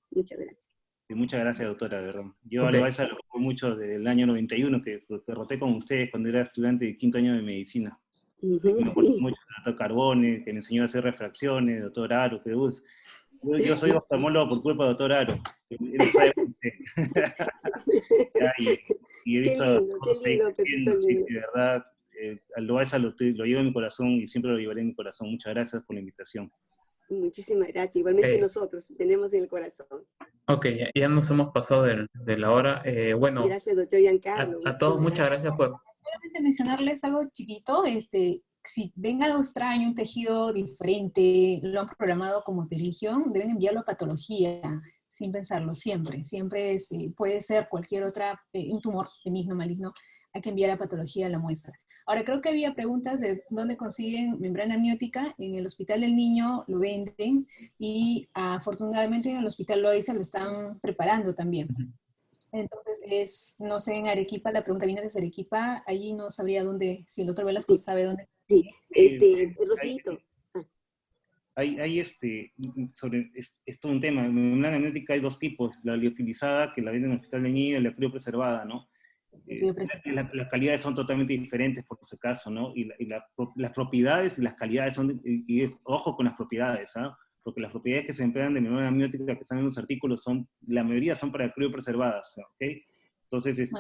Muchas gracias. Sí, muchas gracias, doctora, de verdad. Yo a Loaiza lo conozco mucho desde el año 91, que roté con ustedes cuando era estudiante de 5º año de medicina. Me acuerdo mucho del doctor Carbone, que me enseñó a hacer refracciones, doctor Aro, que yo soy oftalmólogo por culpa del doctor Aro. Él sabe y he visto qué lindo, Pepito, sí, de verdad, a Loaiza lo llevo en mi corazón y siempre lo llevaré en mi corazón. Muchas gracias por la invitación. Muchísimas gracias. Igualmente nosotros tenemos en el corazón. Ok, ya nos hemos pasado de la hora. Bueno, gracias, doctor Giancarlo. A todos muchas gracias por... Solamente mencionarles algo chiquito, si ven algo extraño, un tejido diferente, lo han programado como pterigium, deben enviarlo a patología, sin pensarlo, siempre puede ser cualquier otra, un tumor benigno, maligno, hay que enviar a patología la muestra. Ahora, creo que había preguntas de dónde consiguen membrana amniótica. En el Hospital del Niño lo venden y afortunadamente en el Hospital Loaiza lo están preparando también. Entonces, no sé, en Arequipa, la pregunta viene desde Arequipa, allí no sabría dónde, si el doctor Velasco sabe dónde. Sí, Rosito. Hay sobre esto un tema. En membrana amniótica hay 2 tipos, la liofilizada, que la venden en el Hospital del Niño, y la criopreservada, ¿no? Las calidades son totalmente diferentes por ese caso, ¿no? Las propiedades y las calidades son, y ojo con las propiedades, ¿ah? Porque las propiedades que se emplean de memoria amniótica que están en los artículos la mayoría son para criopreservadas, ¿ok? Entonces,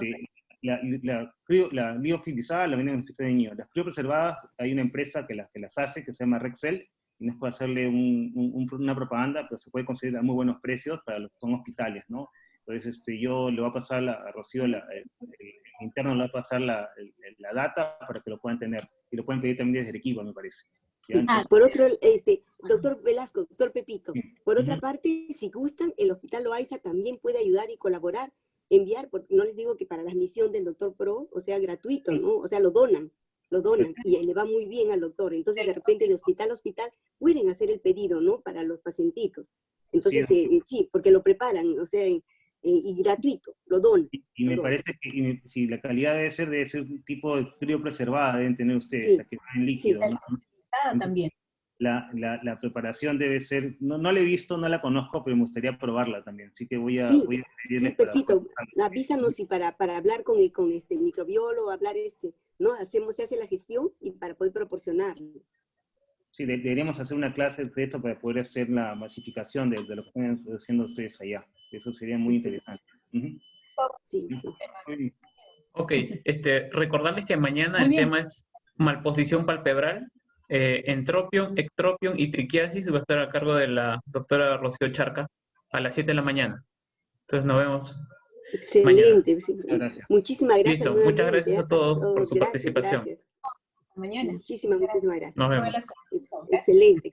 la liofilizada la venden en el niño. Las criopreservadas, hay una empresa que las hace, que se llama Rexel, y no es para hacerle una propaganda, pero se puede conseguir a muy buenos precios para los que son hospitales, ¿no? Entonces, yo le voy a pasar a Rocío, el interno le va a pasar la data para que lo puedan tener. Y lo pueden pedir también desde Arequipa, me parece. Sí. Por otro, doctor Velasco, doctor Pepito, por otra parte, si gustan, el Hospital Loaiza también puede ayudar y colaborar, enviar, porque no les digo que para la admisión del doctor Pro, o sea, gratuito, ¿no? O sea, lo donan, y le va muy bien al doctor. Entonces, de repente, de hospital a hospital, pueden hacer el pedido, ¿no? Para los pacientitos. Entonces, sí, porque lo preparan, o sea, y gratuito, lo donan. Y me parece que si la calidad debe ser un tipo de criopreservada, deben tener ustedes, Sí, la que va en líquido, sí. ¿no? También. La preparación debe ser, no la he visto, no la conozco, pero me gustaría probarla también, así que voy a pedirle Pepito, avísanos y para hablar con este microbiólogo, ¿no? Se hace la gestión y para poder proporcionarle. Sí, deberíamos hacer una clase de esto para poder hacer la masificación de lo que están haciendo ustedes allá. Eso sería muy interesante. Sí. Ok, recordarles que mañana el tema es malposición palpebral, entropión, ectropión y triquiasis. Va a estar a cargo de la doctora Rocío Charca a las 7 de la mañana. Entonces nos vemos excelente. mañana. Muchísimas gracias. Listo, muchas gracias a todos por su participación. Gracias. Mañana. Muchísimas gracias. Nos vemos. Excelente.